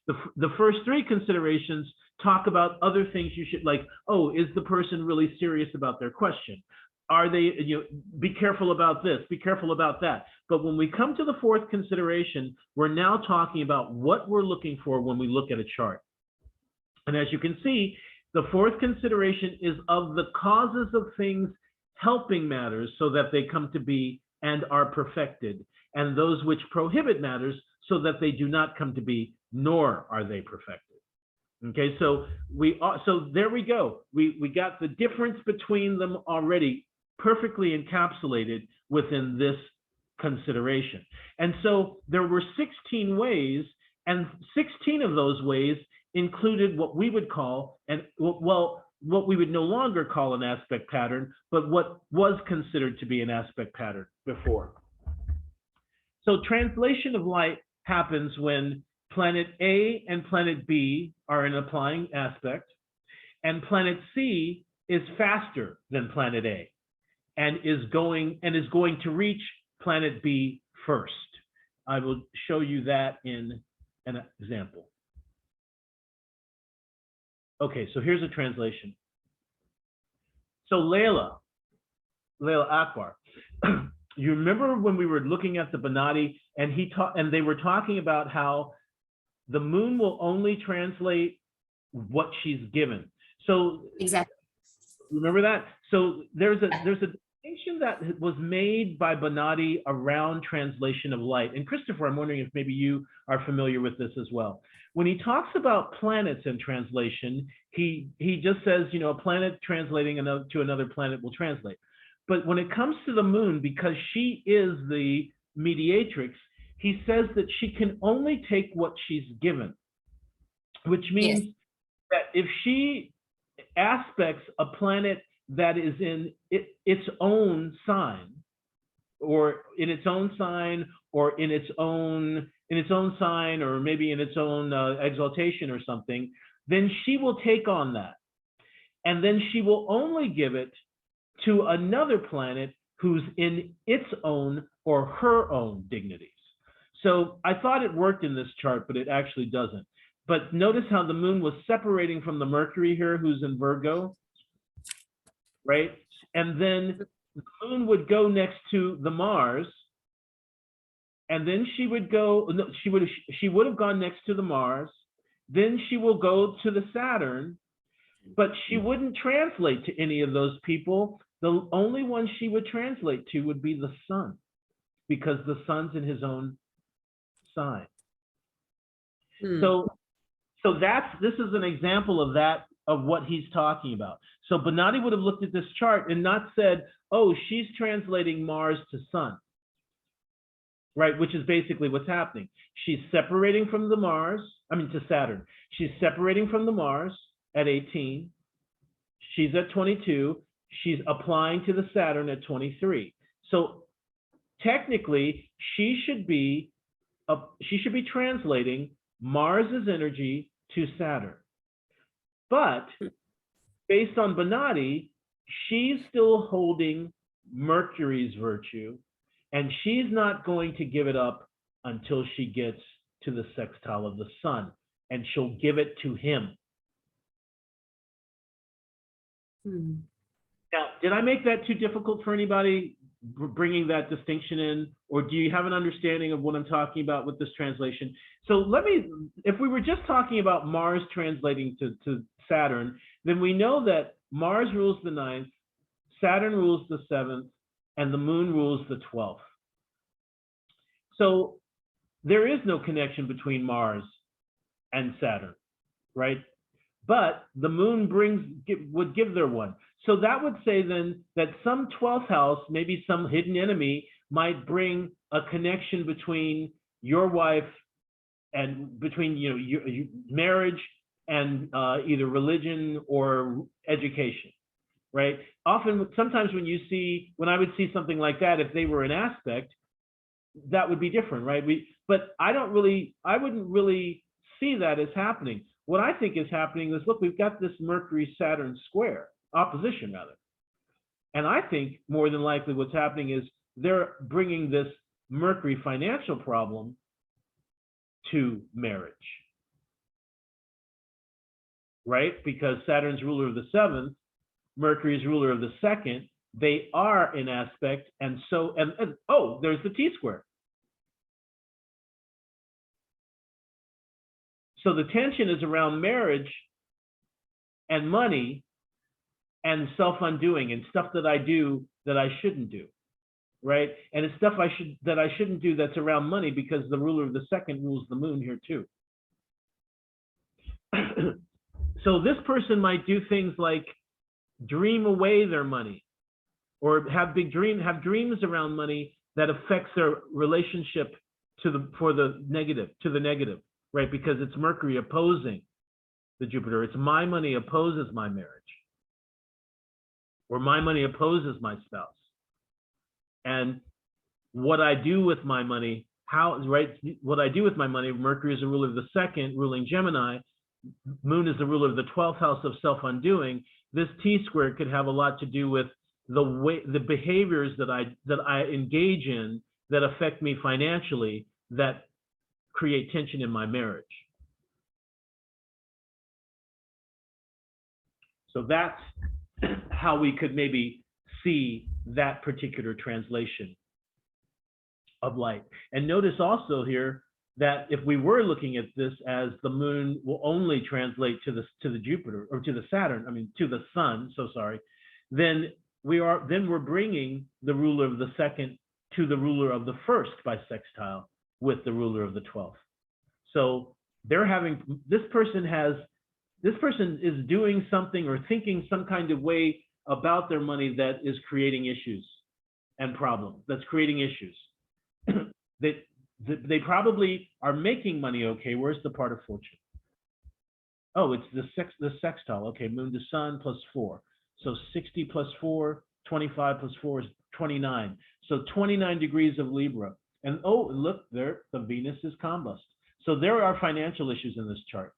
The first three considerations talk about other things you should, like, oh, is the person really serious about their question? Are they, you know, be careful about this, be careful about that. But when we come to the fourth consideration, we're now talking about what we're looking for when we look at a chart. And as you can see, the fourth consideration is of the causes of things helping matters so that they come to be and are perfected, and those which prohibit matters so that they do not come to be, nor are they perfected. Okay, so there we go. We got the difference between them already perfectly encapsulated within this consideration. And so there were 16 ways, and 16 of those ways included what we would call, and well, what we would no longer call an aspect pattern, but what was considered to be an aspect pattern before. So translation of light happens when planet A and planet B are in applying aspect, and planet C is faster than planet A and is going to reach planet B first. I will show you that in an example. Okay, so here's a translation. So Layla Akbar, you remember when we were looking at the Bonatti and they were talking about how the moon will only translate what she's given. So Exactly. remember that? So there's a distinction that was made by Bonatti around translation of light. And Christopher, I'm wondering if maybe you are familiar with this as well. When he talks about planets in translation, he just says, you know, a planet translating to another planet will translate. But when it comes to the moon, because she is the mediatrix, he says that she can only take what she's given, which means that if she aspects a planet that is in its own sign, or in its own sign, or in its own sign, or maybe in its own exaltation or something, then she will take on that. And then she will only give it to another planet who's in its own or her own dignities. So I thought it worked in this chart, but it actually doesn't. But notice how the moon was separating from the Mercury here, who's in Virgo, right? And then the moon would go next to the Mars, and then she would go, no, she would have gone next to the Mars, then she will go to the Saturn, but she wouldn't translate to any of those people. The only one she would translate to would be the sun, because the sun's in his own sign. So this is an example of that, of what he's talking about. So Bonatti would have looked at this chart and not said, oh, she's translating Mars to sun, right? Which is basically what's happening. She's separating from the Mars, to Saturn. She's separating from the Mars at 18. She's at 22. She's applying to the Saturn at 23. So technically, she should be translating Mars's energy to Saturn. But based on Bonatti, she's still holding Mercury's virtue, and she's not going to give it up until she gets to the sextile of the sun, and she'll give it to him. Now, did I make that too difficult for anybody, bringing that distinction in, or do you have an understanding of what I'm talking about with this translation? So if we were just talking about Mars translating to Saturn, then we know that Mars rules the 9th, Saturn rules the 7th, and the moon rules the 12th. So there is no connection between Mars and Saturn, right? But the moon would give there one. So that would say then that some 12th house, maybe some hidden enemy, might bring a connection between your wife and between your marriage and either religion or education, right? Sometimes when I would see something like that, if they were an aspect, that would be different, right? But I wouldn't really see that as happening. What I think is happening is, look, we've got this Mercury-Saturn square, opposition rather. And I think more than likely what's happening is they're bringing this Mercury financial problem to marriage, right? Because Saturn's ruler of the 7th, Mercury's ruler of the 2nd, they are in aspect, and so, oh, there's the T-square. So the tension is around marriage and money and self-undoing and stuff that I do that I shouldn't do, right? And it's stuff that I shouldn't do that's around money, because the ruler of the 2nd rules the moon here too. So this person might do things like dream away their money, or have dreams around money that affects their relationship to the negative, right? Because it's Mercury opposing the Jupiter. It's my money opposes my marriage, or my money opposes my spouse. And what I do with my money, what I do with my money, Mercury is the ruler of the 2nd, ruling Gemini. Moon is the ruler of the 12th house of self-undoing. This T-square could have a lot to do with the behaviors that I engage in that affect me financially, that create tension in my marriage. So that's how we could maybe see that particular translation of light. And notice also here that if we were looking at this as the moon will only translate to the Jupiter, or to the Saturn, I mean to the sun, so sorry, then we're bringing the ruler of the second to the ruler of the first by sextile with the ruler of the 12th. So they're having, this person is doing something or thinking some kind of way about their money that is creating issues and problems, that's creating issues. They probably are making money okay. Where's the part of fortune? Oh, it's the sextile. Okay, moon to sun plus 4. So 60 plus 4, 25 plus 4 is 29. So 29 degrees of Libra. And oh, look, there, the Venus is combust. So there are financial issues in this chart.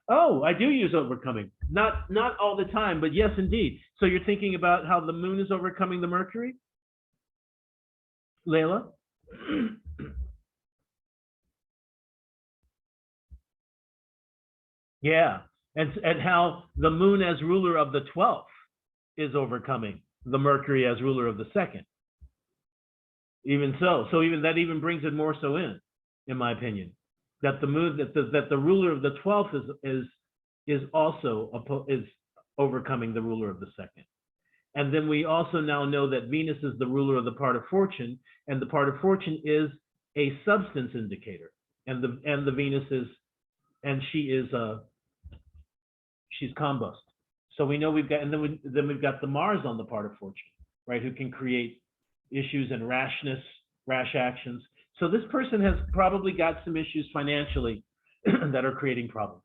Oh, I do use overcoming. Not all the time, but yes, indeed. So you're thinking about how the moon is overcoming the Mercury? Layla? Yeah, and how the moon as ruler of the 12th is overcoming the Mercury as ruler of the second. Even so, even that even brings it more so in my opinion, that the moon, that the ruler of the 12th is also overcoming the ruler of the second. And then we also now know that Venus is the ruler of the part of fortune, and the part of fortune is a substance indicator. And the Venus is, and she's combust. So we know we've got, and then we've got the Mars on the part of fortune, right? Who can create issues and rashness, rash actions. So this person has probably got some issues financially that are creating problems.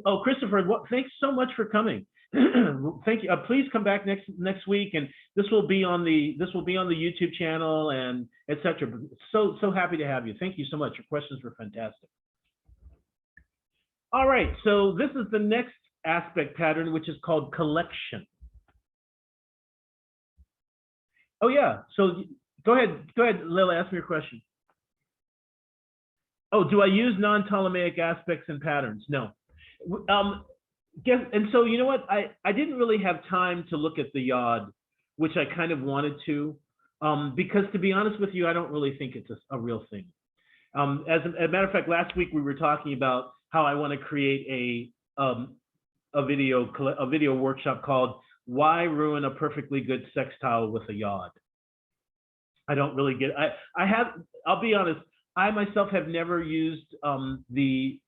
Oh, Christopher, thanks so much for coming. Thank you. Please come back next week, and this will be on the YouTube channel and etc. So happy to have you. Thank you so much. Your questions were fantastic. All right, so this is the next aspect pattern, which is called collection. Oh yeah. So go ahead, Lila. Ask me your question. Oh, do I use non-Ptolemaic aspects and patterns? No. And so you know what, I didn't really have time to look at the yod, which I kind of wanted to, because to be honest with you, I don't really think it's a real thing. As a matter of fact, last week we were talking about how I want to create a video workshop called "Why Ruin a Perfectly Good Sextile with a Yod." I don't really get. I'll be honest. I myself have never used the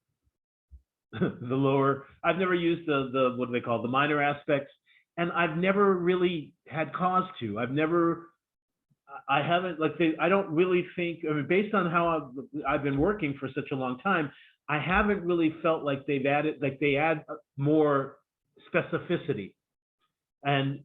lower, I've never used the what do they call, the minor aspects, and I've never really had cause to. I haven't, like, I don't really think, I mean, based on how I've been working for such a long time, I haven't really felt like they add more specificity. And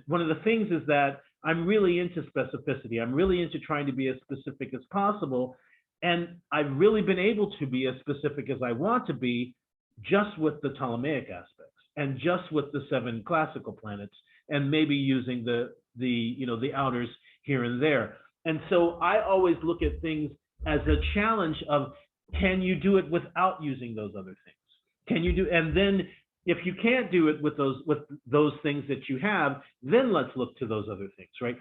one of the things is that I'm really into specificity. I'm really into trying to be as specific as possible. And I've really been able to be as specific as I want to be just with the Ptolemaic aspects and just with the 7 classical planets, and maybe using the outers here and there. And so I always look at things as a challenge of, can you do it without using those other things? Can you do, and then if you can't do it with those things that you have, then let's look to those other things, right?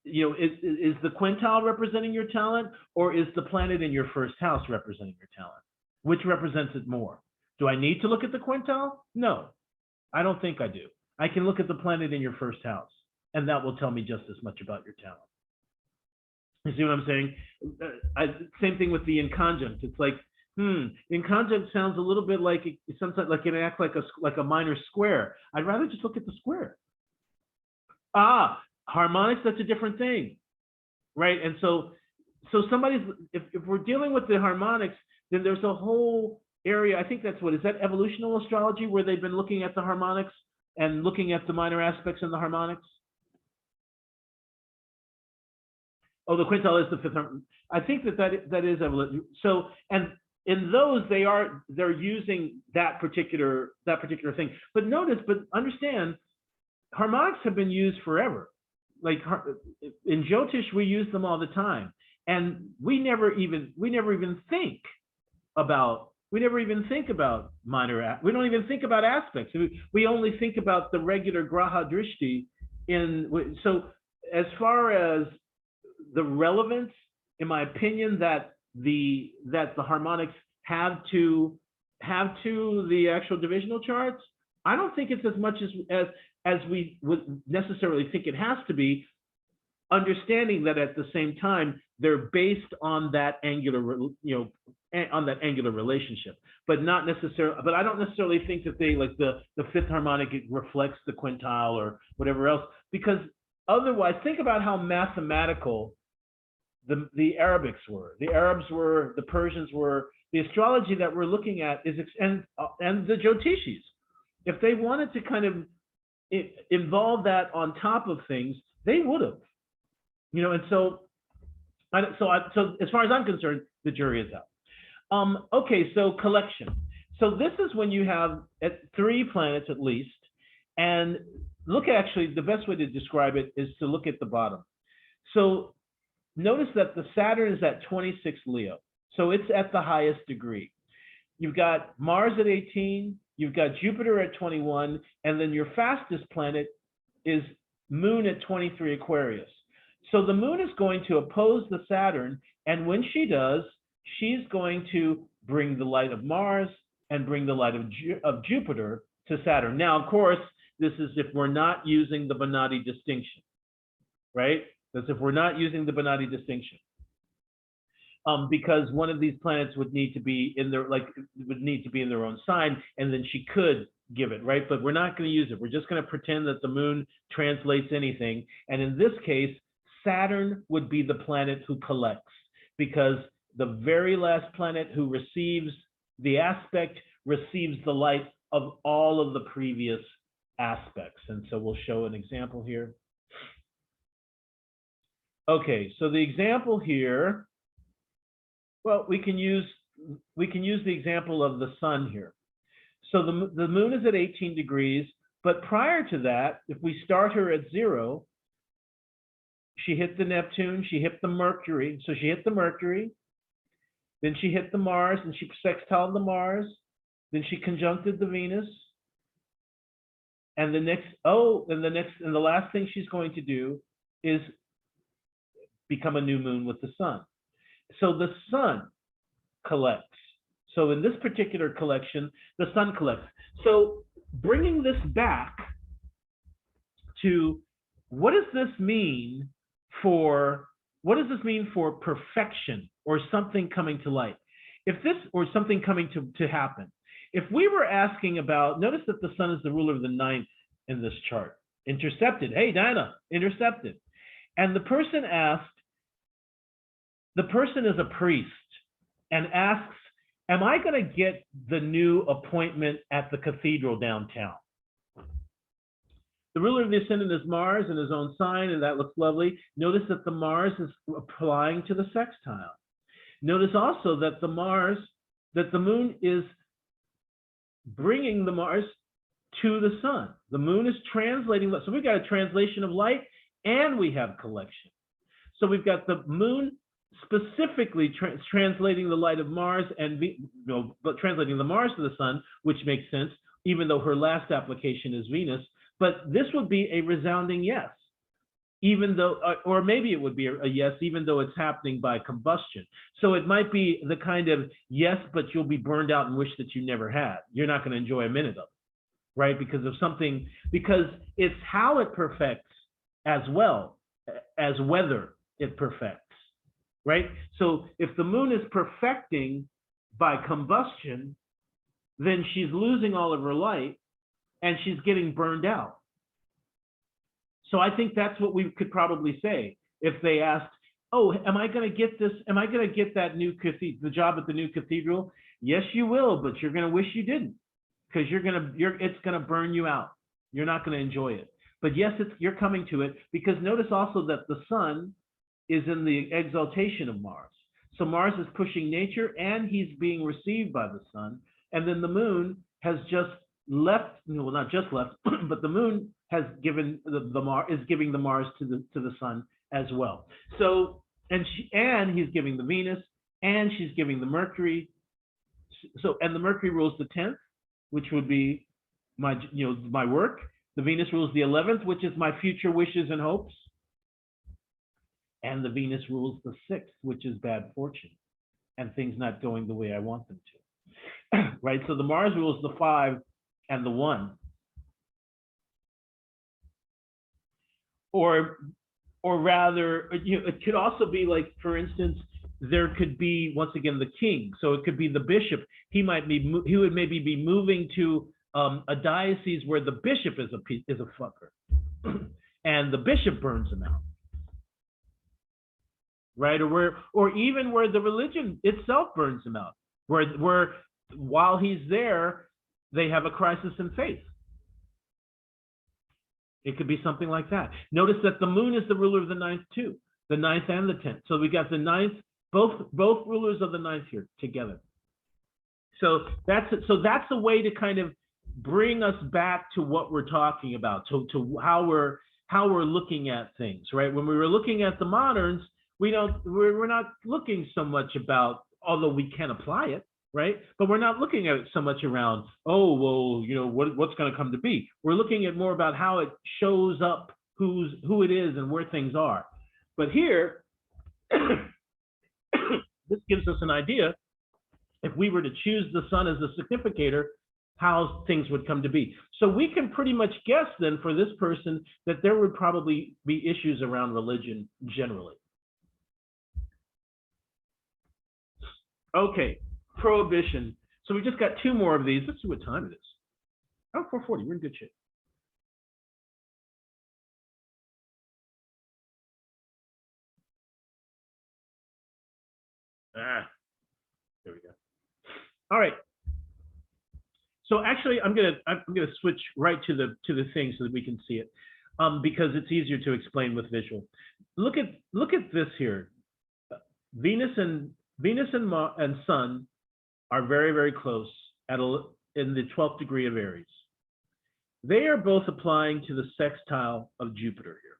You know, is the quintile representing your talent, or is the planet in your first house representing your talent? Which represents it more? Do I need to look at the quintile? No, I don't think I do. I can look at the planet in your first house, and that will tell me just as much about your talent. You see what I'm saying? Same thing with the inconjunct. It's like, inconjunct sounds a little bit like sometimes like it acts like a minor square. I'd rather just look at the square. Harmonics, that's a different thing, right? And so if we're dealing with the harmonics, then there's a whole area. I think that's what is that evolutional astrology, where they've been looking at the harmonics and looking at the minor aspects in the harmonics. Oh, the quintile is the 5th. I think that is evolution. So, and in those, they're using that particular thing. But understand, harmonics have been used forever. Like in Jyotish, we use them all the time, and we never even think about minor. We don't even think about aspects. We only think about the regular graha drishti. So as far as the relevance, in my opinion, that the harmonics have to the actual divisional charts, I don't think it's as much as we would necessarily think it has to be, understanding that at the same time they're based on that angular, on that angular relationship, but not necessarily. But I don't necessarily think that they, like the fifth harmonic, it reflects the quintile or whatever else, because otherwise, think about how mathematical the Arabics were, the Arabs were, the Persians were. The astrology that we're looking at is, and the Jyotishis, if they wanted to kind of involve that on top of things, they would have, and so as far as I'm concerned, the jury is out. Okay, so collection. So this is when you have 3 planets at least, and look, actually, the best way to describe it is to look at the bottom. So notice that the Saturn is at 26 Leo. So it's at the highest degree. You've got Mars at 18, you've got Jupiter at 21, and then your fastest planet is Moon at 23 Aquarius. So the Moon is going to oppose the Saturn, and when she does, she's going to bring the light of Mars and bring the light of Jupiter to Saturn. Now, of course, this is if we're not using the Bonatti distinction, right? That's if we're not using the Bonatti distinction. Because one of these planets would need to be in their own sign, and then she could give it, right? But we're not going to use it. We're just going to pretend that the Moon translates anything. And in this case, Saturn would be the planet who collects, because the very last planet who receives the aspect receives the light of all of the previous aspects. And so we'll show an example here. Okay, so the example here, well, we can use the example of the sun here. So the Moon is at 18 degrees, but prior to that, if we start her at 0, she hit the Neptune, she hit the Mercury. So she hit the Mercury, then she hit the Mars, and she sextiled the Mars, then she conjuncted the Venus, and the last thing she's going to do is become a new moon with the sun. So the sun collects. So in this particular collection, the sun collects. So bringing this back to what does this mean for perfection or something coming to light? If this, or something coming to happen. If we were asking about, notice that the sun is the ruler of the 9th in this chart. Intercepted. Hey, Diana, intercepted. And the person is a priest and asks, am I going to get the new appointment at the cathedral downtown? The ruler of the ascendant is Mars in his own sign, and that looks lovely. Notice that the Mars is applying to the sextile. Notice also that the Moon is bringing the Mars to the sun. The Moon is translating. So we've got a translation of light, and we have collection. So we've got the Moon specifically translating the light of Mars and but translating the Mars to the sun, which makes sense, even though her last application is Venus. But this would be a resounding yes, even though, or maybe it would be a yes, even though it's happening by combustion. So it might be the kind of yes, but you'll be burned out and wish that you never had. You're not going to enjoy a minute of it, right? Because it's how it perfects as well as whether it perfects. Right? So if the Moon is perfecting by combustion, then she's losing all of her light and she's getting burned out. So I think that's what we could probably say if they asked, oh, am I going to get this? Am I going to get that new the job at the new cathedral? Yes, you will, but you're going to wish you didn't, because it's going to burn you out. You're not going to enjoy it. But yes, you're coming to it, because notice also that the sun is in the exaltation of Mars. So Mars is pushing nature, and he's being received by the sun. And then the Moon has just left, well, not just left, but the Moon has given the Mars, is giving the Mars to the Sun as well. So and he's giving the Venus, and she's giving the Mercury. So and the Mercury rules the 10th, which would be my my work. The Venus rules the 11th, which is my future wishes and hopes. And the Venus rules the 6th, which is bad fortune and things not going the way I want them to. Right? So the Mars rules the 5 and the 1. Or rather, it could also be like, for instance, there could be, once again, the king. So it could be the bishop. He would maybe be moving to a diocese where the bishop is a fucker, and the bishop burns him out, right? Or even where the religion itself burns him out, where while he's there, they have a crisis in faith. It could be something like that. Notice that the moon is the ruler of the 9th too, the 9th and the 10th. So we got the 9th, both rulers of the 9th here together. So that's a way to kind of bring us back to what we're talking about, to how we're looking at things, right? When we were looking at the moderns, we're not looking so much about, although we can apply it, right? But we're not looking at it so much around, oh, well, what's going to come to be. We're looking at more about how it shows up, who it is and where things are. But here, this gives us an idea, if we were to choose the sun as a significator, how things would come to be. So we can pretty much guess then for this person that there would probably be issues around religion generally. Okay, prohibition. So we just got 2 more of these. Let's see what time it is. Oh, 4:40, we're in good shape. There we go. All right. So actually, I'm gonna switch right to the thing so that we can see it, because it's easier to explain with visual. Look at this here. Venus and Sun are very, very close in the 12th degree of Aries. They are both applying to the sextile of Jupiter here.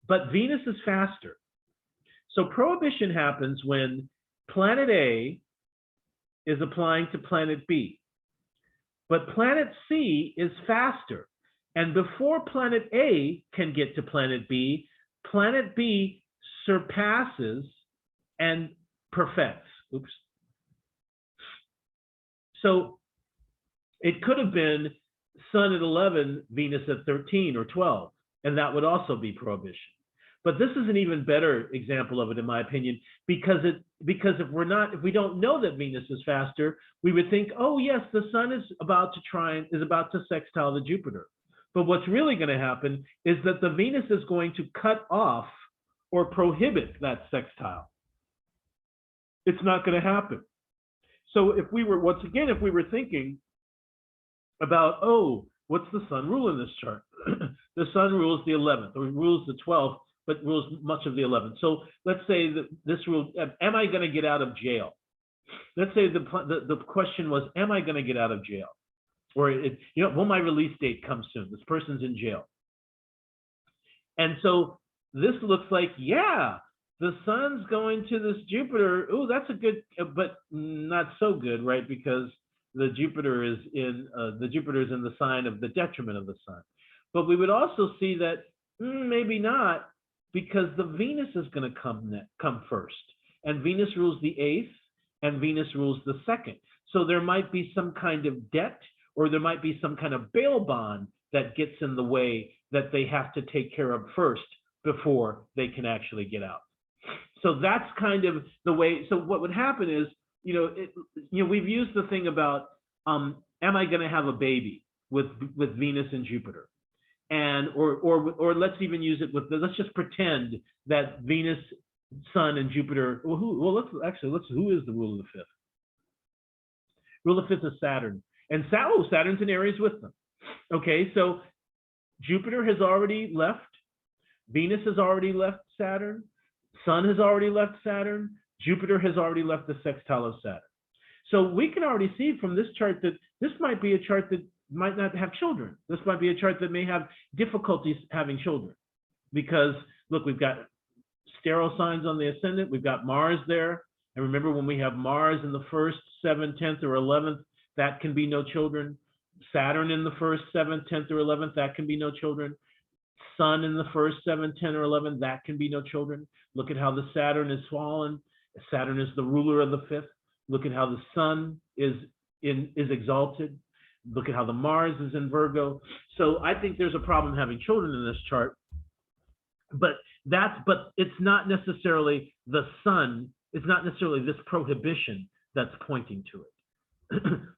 But Venus is faster. So prohibition happens when planet A is applying to planet B. But planet C is faster. And before planet A can get to planet B surpasses and perfects. Oops. So it could have been Sun at 11, Venus at 13 or 12, and that would also be prohibition. But this is an even better example of it, in my opinion, because if we don't know that Venus is faster, we would think, oh yes, the Sun is about to sextile the Jupiter. But what's really going to happen is that the Venus is going to cut off or prohibit that sextile. It's not going to happen. So if we were thinking about, oh, what's the Sun rule in this chart? The Sun rules the 11th, or rules the 12th, but rules much of the 11th. So let's say that this rule, am I going to get out of jail? Let's say the question was, am I going to get out of jail? Or, will my release date come soon? This person's in jail. And so this looks like, yeah, the Sun's going to this Jupiter. Oh, that's a good, but not so good, right? Because the Jupiter is in the sign of the detriment of the Sun. But we would also see that maybe not, because the Venus is going to come first, and Venus rules the 8th, and Venus rules the 2nd. So there might be some kind of debt, or there might be some kind of bail bond that gets in the way that they have to take care of first before they can actually get out. So that's kind of the way. So what would happen is, we've used the thing about, am I going to have a baby with Venus and Jupiter? And or let's even use it with let's just pretend that Venus, Sun, and Jupiter. Who is the ruler of the 5th? Ruler of the 5th is Saturn, and Saturn's in Aries with them. Okay, so Jupiter has already left, Venus has already left Saturn, Sun has already left Saturn, Jupiter has already left the sextile of Saturn. So we can already see from this chart that this might be a chart that might not have children. This might be a chart that may have difficulties having children, because look, we've got sterile signs on the ascendant. We've got Mars there. And remember, when we have Mars in the 1st, 7th, 10th, or 11th, that can be no children. Saturn in the 1st, 7th, 10th, or 11th, that can be no children. Sun in the 1st, 7th, 10, or 11, that can be no children. Look at how the Saturn is fallen. Saturn is the ruler of the 5th. Look at how the Sun is exalted. Look at how the Mars is in Virgo. So I think there's a problem having children in this chart. But it's not necessarily the Sun. It's not necessarily this prohibition that's pointing to it.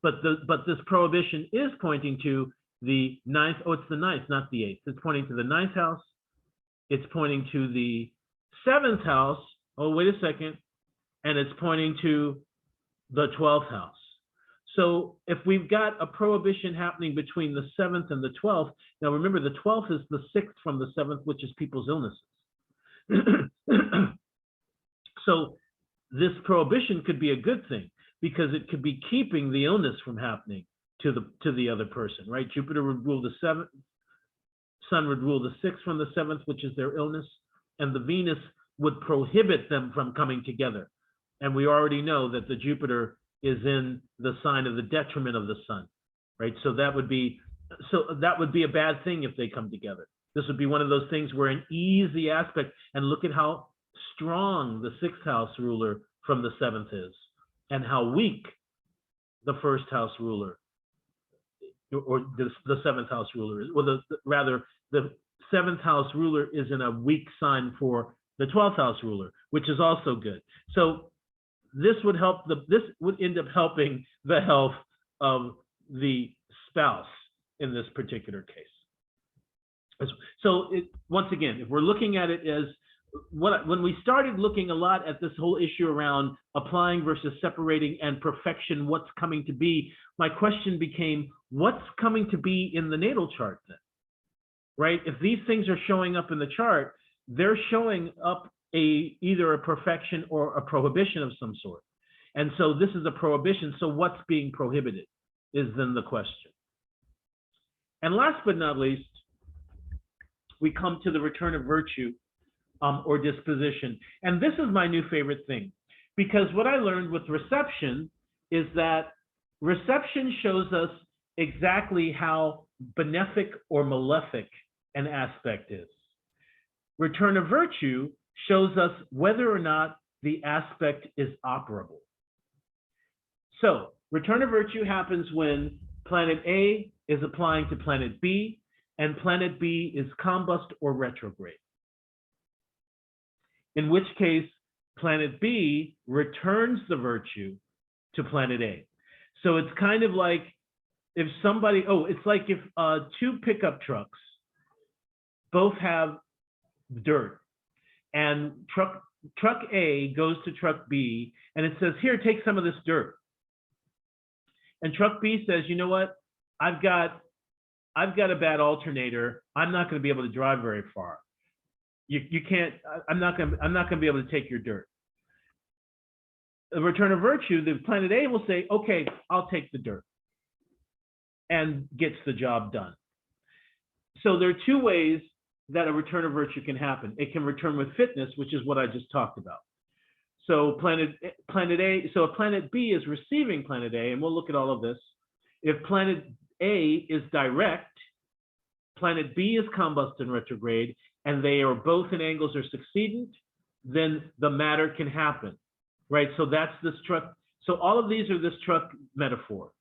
but this prohibition is pointing to the 9th. Oh, it's the 9th, not the 8th. It's pointing to the 9th house. It's pointing to the 7th house. Oh, wait a second. And it's pointing to the 12th house. So if we've got a prohibition happening between the 7th and the 12th, now remember, the 12th is the 6th from the 7th, which is people's illnesses. So this prohibition could be a good thing, because it could be keeping the illness from happening to the other person, right? Jupiter would rule the 7th, Sun would rule the 6th from the 7th, which is their illness, and the Venus would prohibit them from coming together. And we already know that the Jupiter is in the sign of the detriment of the Sun, right? So that would be a bad thing if they come together. This would be one of those things where an easy aspect, and look at how strong the 6th house ruler from the 7th is, and how weak the 1st house ruler, or the 7th house ruler is, or rather the 7th house ruler is in a weak sign for the 12th house ruler, which is also good. So this would end up helping the health of the spouse in this particular case. So once again, if we're looking at it as when we started looking a lot at this whole issue around applying versus separating and perfection, what's coming to be, my question became, what's coming to be in the natal chart then, right? If these things are showing up in the chart, they're showing up either a perfection or a prohibition of some sort. And so this is a prohibition. So what's being prohibited is then the question. And last but not least, we come to the return of virtue or disposition. And this is my new favorite thing, because what I learned with reception is that reception shows us exactly how benefic or malefic an aspect is. Return of virtue shows us whether or not the aspect is operable. So return of virtue happens when planet A is applying to planet B, and planet B is combust or retrograde. In which case, planet B returns the virtue to planet A. So it's kind of like if somebody, it's like if two pickup trucks both have dirt, and truck A goes to truck B, and it says, here, take some of this dirt. And truck B says, you know what? I've got a bad alternator. I'm not going to be able to drive very far. You can't. I'm not going to be able to take your dirt. The return of virtue, the planet A will say, okay, I'll take the dirt, and gets the job done. So there are two ways that a return of virtue can happen. It can return with fitness, which is what I just talked about. So planet A, so if planet B is receiving planet A, and we'll look at all of this, if planet A is direct, planet B is combust and retrograde, and they are both in angles or succedent, then the matter can happen, right? So that's this truck. So all of these are this truck metaphor.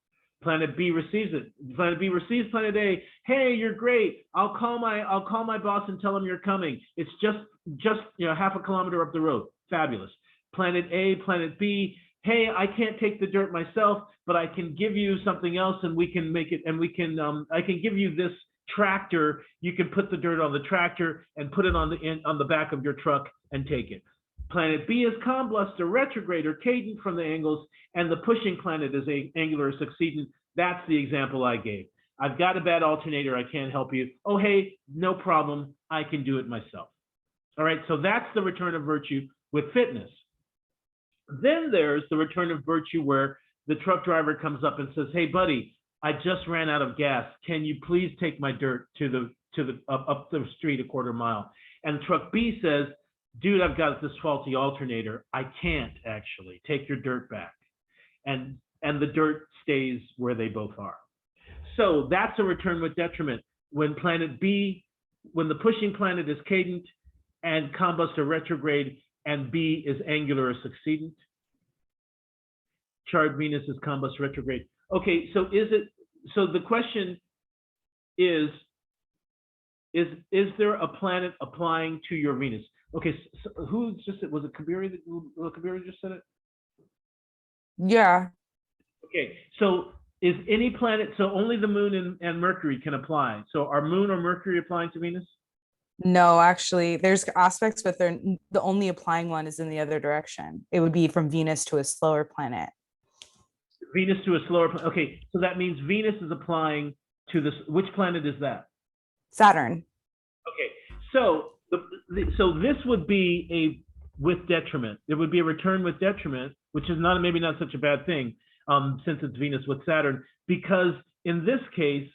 Planet B receives it. Planet B receives planet A. Hey, you're great. I'll call my boss and tell him you're coming. It's just half a kilometer up the road. Fabulous. Planet A, planet B. Hey, I can't take the dirt myself, but I can give you something else, and we can make it. And we can. I can give you this tractor. You can put the dirt on the tractor and put it on the back of your truck and take it. Planet B is combust or retrograde or cadent from the angles, and the pushing planet is angular or succedent. That's the example I gave. I've got a bad alternator. I can't help you. Oh, hey, no problem. I can do it myself. All right, so that's the return of virtue with fitness. Then there's the return of virtue where the truck driver comes up and says, hey, buddy, I just ran out of gas. Can you please take my dirt to the up the street a quarter mile? And truck B says, dude, I've got this faulty alternator. I can't actually take your dirt back. And the dirt stays where they both are. So that's a return with detriment. When planet B, when the pushing planet is cadent and combust or retrograde, and B is angular or succeedent. Chart Venus is combust retrograde. Okay, so so the question is there a planet applying to your Venus? Okay, so who just said, was it Kabiri Kabiri just said it? Yeah. Okay, so is any planet, so only the moon and Mercury can apply. So are moon or Mercury applying to Venus? No, actually, there's aspects, but they're the only applying one is in the other direction. It would be from Venus to a slower planet. Venus to a slower planet. Okay, so that means Venus is applying to this. Which planet is that? Saturn. Okay, so so this would be a with detriment. It would be a return with detriment, which is not maybe not such a bad thing, since it's Venus with Saturn, because in this case,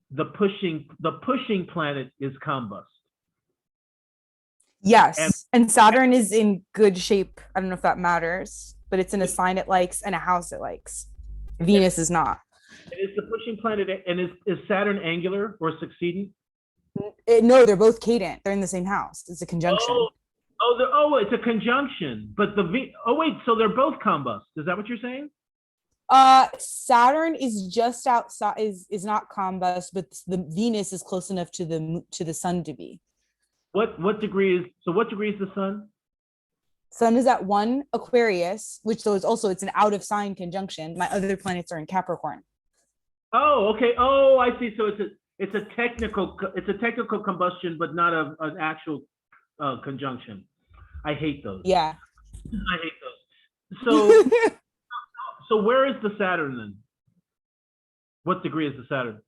the pushing planet is combust. Yes, and Saturn is in good shape. I don't know if that matters, but it's in a sign it likes and a house it likes. Venus is not. Is the pushing planet, and is Saturn angular or succeedent? No, they're both cadent. They're in the same house. It's a conjunction. It's a conjunction. But wait, so they're both combust. Is that what you're saying? Saturn is just outside, is not combust, but the Venus is close enough to the sun to be. What degree is the sun? Sun is at 1 Aquarius, which though it's an out of sign conjunction. My other planets are in Capricorn. Oh, okay. Oh, I see. So it's a technical combustion, but not an actual conjunction. I hate those. Yeah. I hate those. So where is the Saturn then? What degree is the Saturn?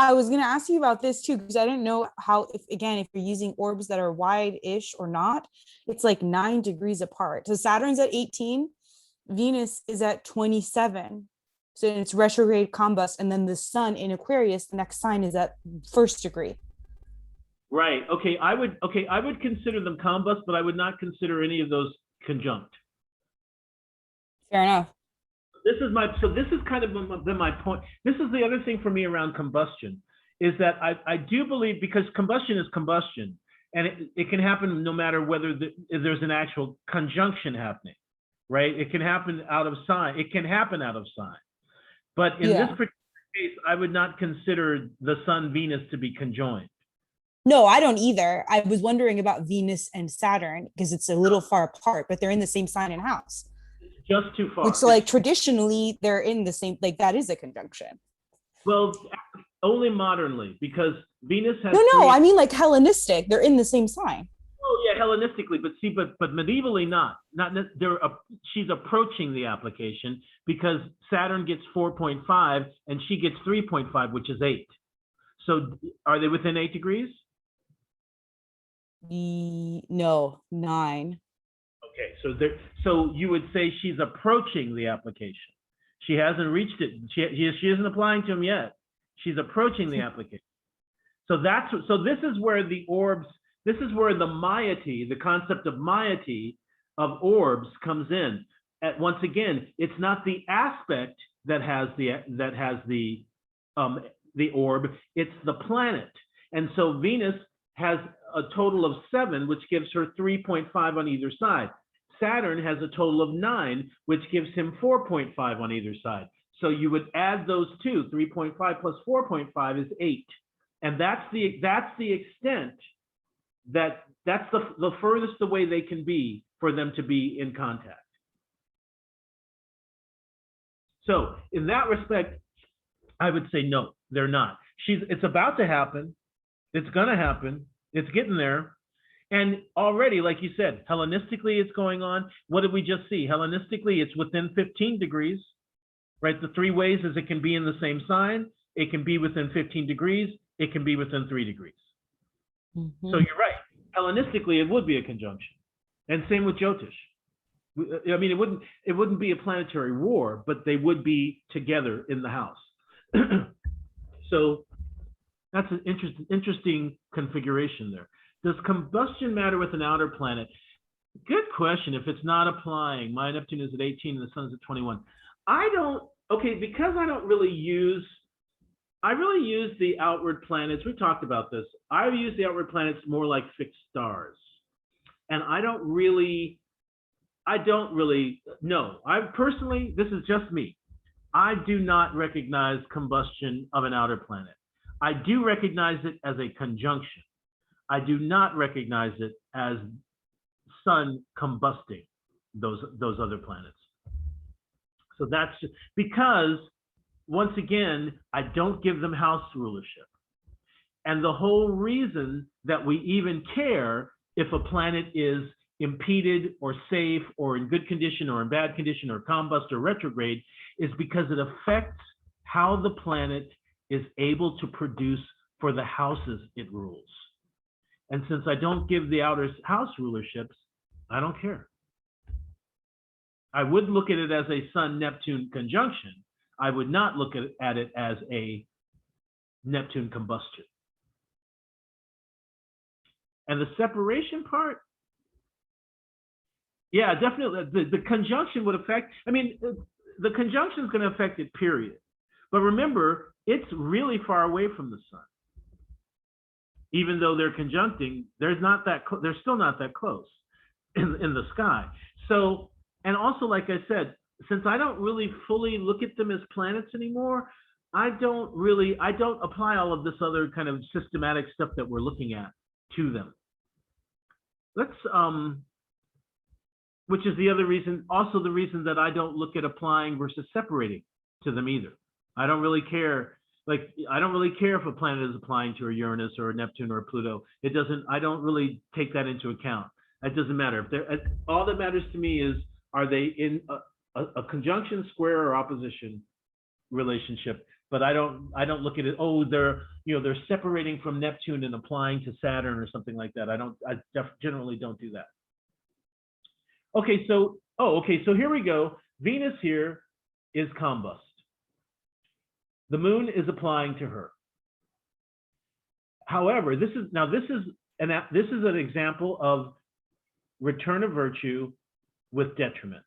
I was going to ask you about this too, because I didn't know how, if you're using orbs that are wide-ish or not, it's like 9 degrees apart. So Saturn's at 18, Venus is at 27. So it's retrograde combust, and then the sun in Aquarius, the next sign, is at 1st degree. Right. Okay. I would consider them combust, but I would not consider any of those conjunct. Fair enough. This is kind of been my point. This is the other thing for me around combustion, is that I do believe, because combustion is combustion, and it can happen no matter whether there's an actual conjunction happening, right? It can happen out of sign. It can happen out of sign. But in this particular case, I would not consider the Sun Venus to be conjoined. No, I don't either. I was wondering about Venus and Saturn because it's a little far apart, but they're in the same sign and house. Just too far. Which, like, traditionally they're in the same, like, that is a conjunction. Well, only modernly, because Venus has I mean, like, Hellenistic, they're in the same sign. Oh yeah, Hellenistically, but medievally not she's approaching the application, because Saturn gets 4.5 and she gets 3.5, which is 8. So are they within 8 degrees? No, 9. Okay, so you would say she's approaching the application. She hasn't reached it. She isn't applying to him yet. She's approaching the application. So this is where the orbs. This is where the moiety, the concept of moiety of orbs, comes in. Once again, it's not the aspect that has the orb. It's the planet. And so Venus has a total of 7, which gives her 3.5 on either side. Saturn has a total of 9, which gives him 4.5 on either side. So you would add those two. 3.5 plus 4.5 is 8, and that's the extent. That's the furthest away they can be for them to be in contact. So in that respect, I would say no, they're not. It's about to happen. It's gonna happen. It's getting there. And already, like you said, Hellenistically it's going on. What did we just see? Hellenistically, it's within 15 degrees, right? The 3 ways is it can be in the same sign, it can be within 15 degrees, it can be within 3 degrees. Mm-hmm. So you're right. Hellenistically, it would be a conjunction. And same with Jyotish. I mean, it wouldn't be a planetary war, but they would be together in the house. So that's an interesting configuration there. Does combustion matter with an outer planet? Good question. If it's not applying, my Neptune is at 18 and the sun's at 21. Because I really use the outward planets. We talked about this. I use the outward planets more like fixed stars. And I personally, this is just me. I do not recognize combustion of an outer planet. I do recognize it as a conjunction. I do not recognize it as sun combusting those other planets. So that's just because, once again, I don't give them house rulership. And the whole reason that we even care if a planet is impeded or safe or in good condition or in bad condition or combust or retrograde is because it affects how the planet is able to produce for the houses it rules. And since I don't give the outer house rulerships, I don't care. I would look at it as a Sun-Neptune conjunction. I would not look at it as a Neptune combustion. And the separation part, yeah, definitely. The conjunction would affect, the conjunction is going to affect it, period. But remember, it's really far away from the sun. Even though they're conjuncting, they're still not that close in the sky. So, and also, like I said, since I don't really fully look at them as planets anymore, I don't apply all of this other kind of systematic stuff that we're looking at to them. Which is the other reason, also the reason that I don't look at applying versus separating to them either. I don't really care. I don't really care if a planet is applying to a Uranus or a Neptune or a Pluto. I don't really take that into account. It doesn't matter. All that matters to me is, are they in a conjunction, square, or opposition relationship? But I don't look at it, oh, they're separating from Neptune and applying to Saturn or something like that. I generally don't do that. Okay, so here we go. Venus here is combust. The moon is applying to her. However, this is an example of return of virtue with detriment.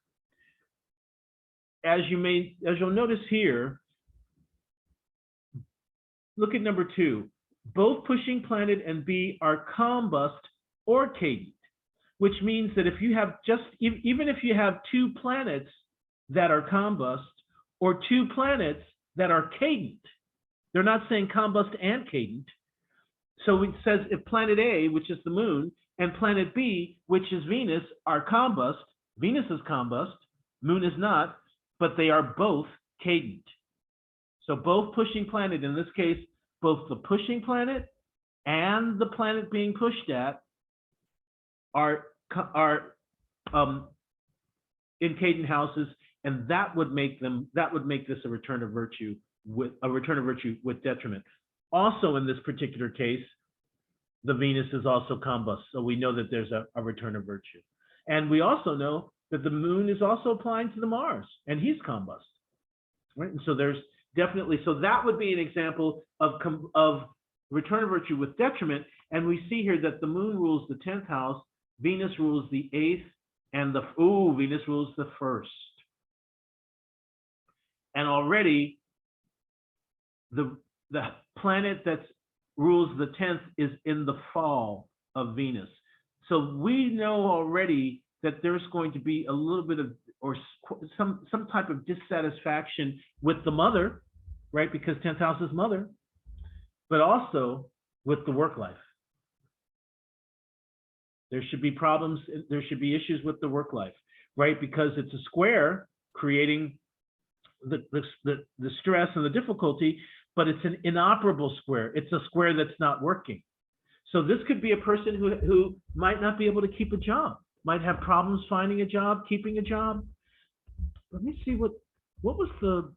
As you'll notice here, look at number 2. Both pushing planet and B are combust or cadent, which means that if you have even if you have 2 planets that are combust or 2 planets that are cadent, they're not saying combust and cadent. So it says if planet A, which is the moon, and planet B, which is Venus, are combust, Venus is combust, moon is not, but they are both cadent. So both pushing planet, in this case, both the pushing planet and the planet being pushed at are in cadent houses, and that would make this a return of virtue with detriment. Also, in this particular case, the Venus is also combust, so we know that there's a return of virtue. And we also know that the moon is also applying to the Mars, and he's combust, right? And so there's definitely, so that would be an example of return of virtue with detriment. And we see here that the moon rules the 10th house, Venus rules the 8th, and Venus rules the 1st. And already the planet that rules the 10th is in the fall of Venus. So we know already that there's going to be a little bit of, or some type of dissatisfaction with the mother, right? Because 10th house is mother, but also with the work life. There should be problems, there should be issues with the work life, right? Because it's a square creating the stress and the difficulty, but it's an inoperable square. It's a square that's not working. So this could be a person who might not be able to keep a job, might have problems finding a job, keeping a job. Let me see what was the,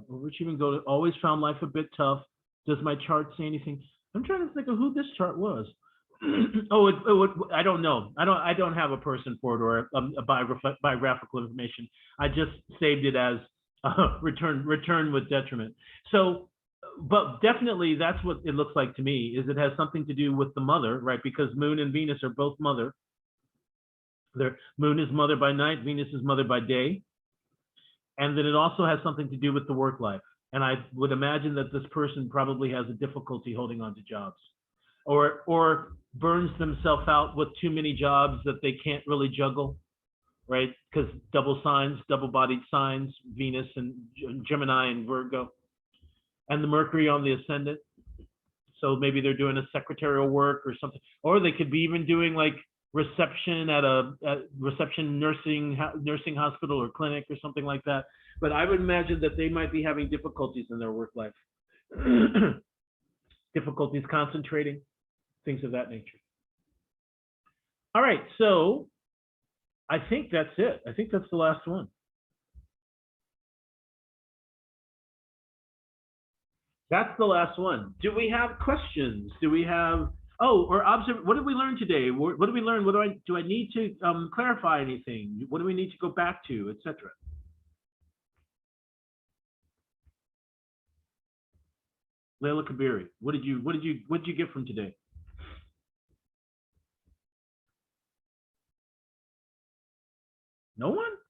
which even go to always found life a bit tough. Does my chart say anything? I'm trying to think of who this chart was. Oh, it would. I don't know. I don't have a person for it or a biographical information. I just saved it as return with detriment. So, but definitely that's what it looks like to me. Is it has something to do with the mother, right? Because Moon and Venus are both mother. Their Moon is mother by night. Venus is mother by day. And then it also has something to do with the work life. And I would imagine that this person probably has a difficulty holding on to jobs, or burns themselves out with too many jobs that they can't really juggle, right? Because double-bodied signs, Venus and Gemini and Virgo, and the Mercury on the ascendant. So maybe they're doing a secretarial work or something, or they could be even doing like reception at a reception nursing hospital or clinic or something like that. But I would imagine that they might be having difficulties in their work life, difficulties concentrating, things of that nature. All right, so I think that's it. I think that's the last one. That's the last one. Do we have questions? Do we have, or what did we learn today? What did we learn? Do I need to clarify anything? What do we need to go back to, etc.? Leila Kabiri, what did you get from today? No one?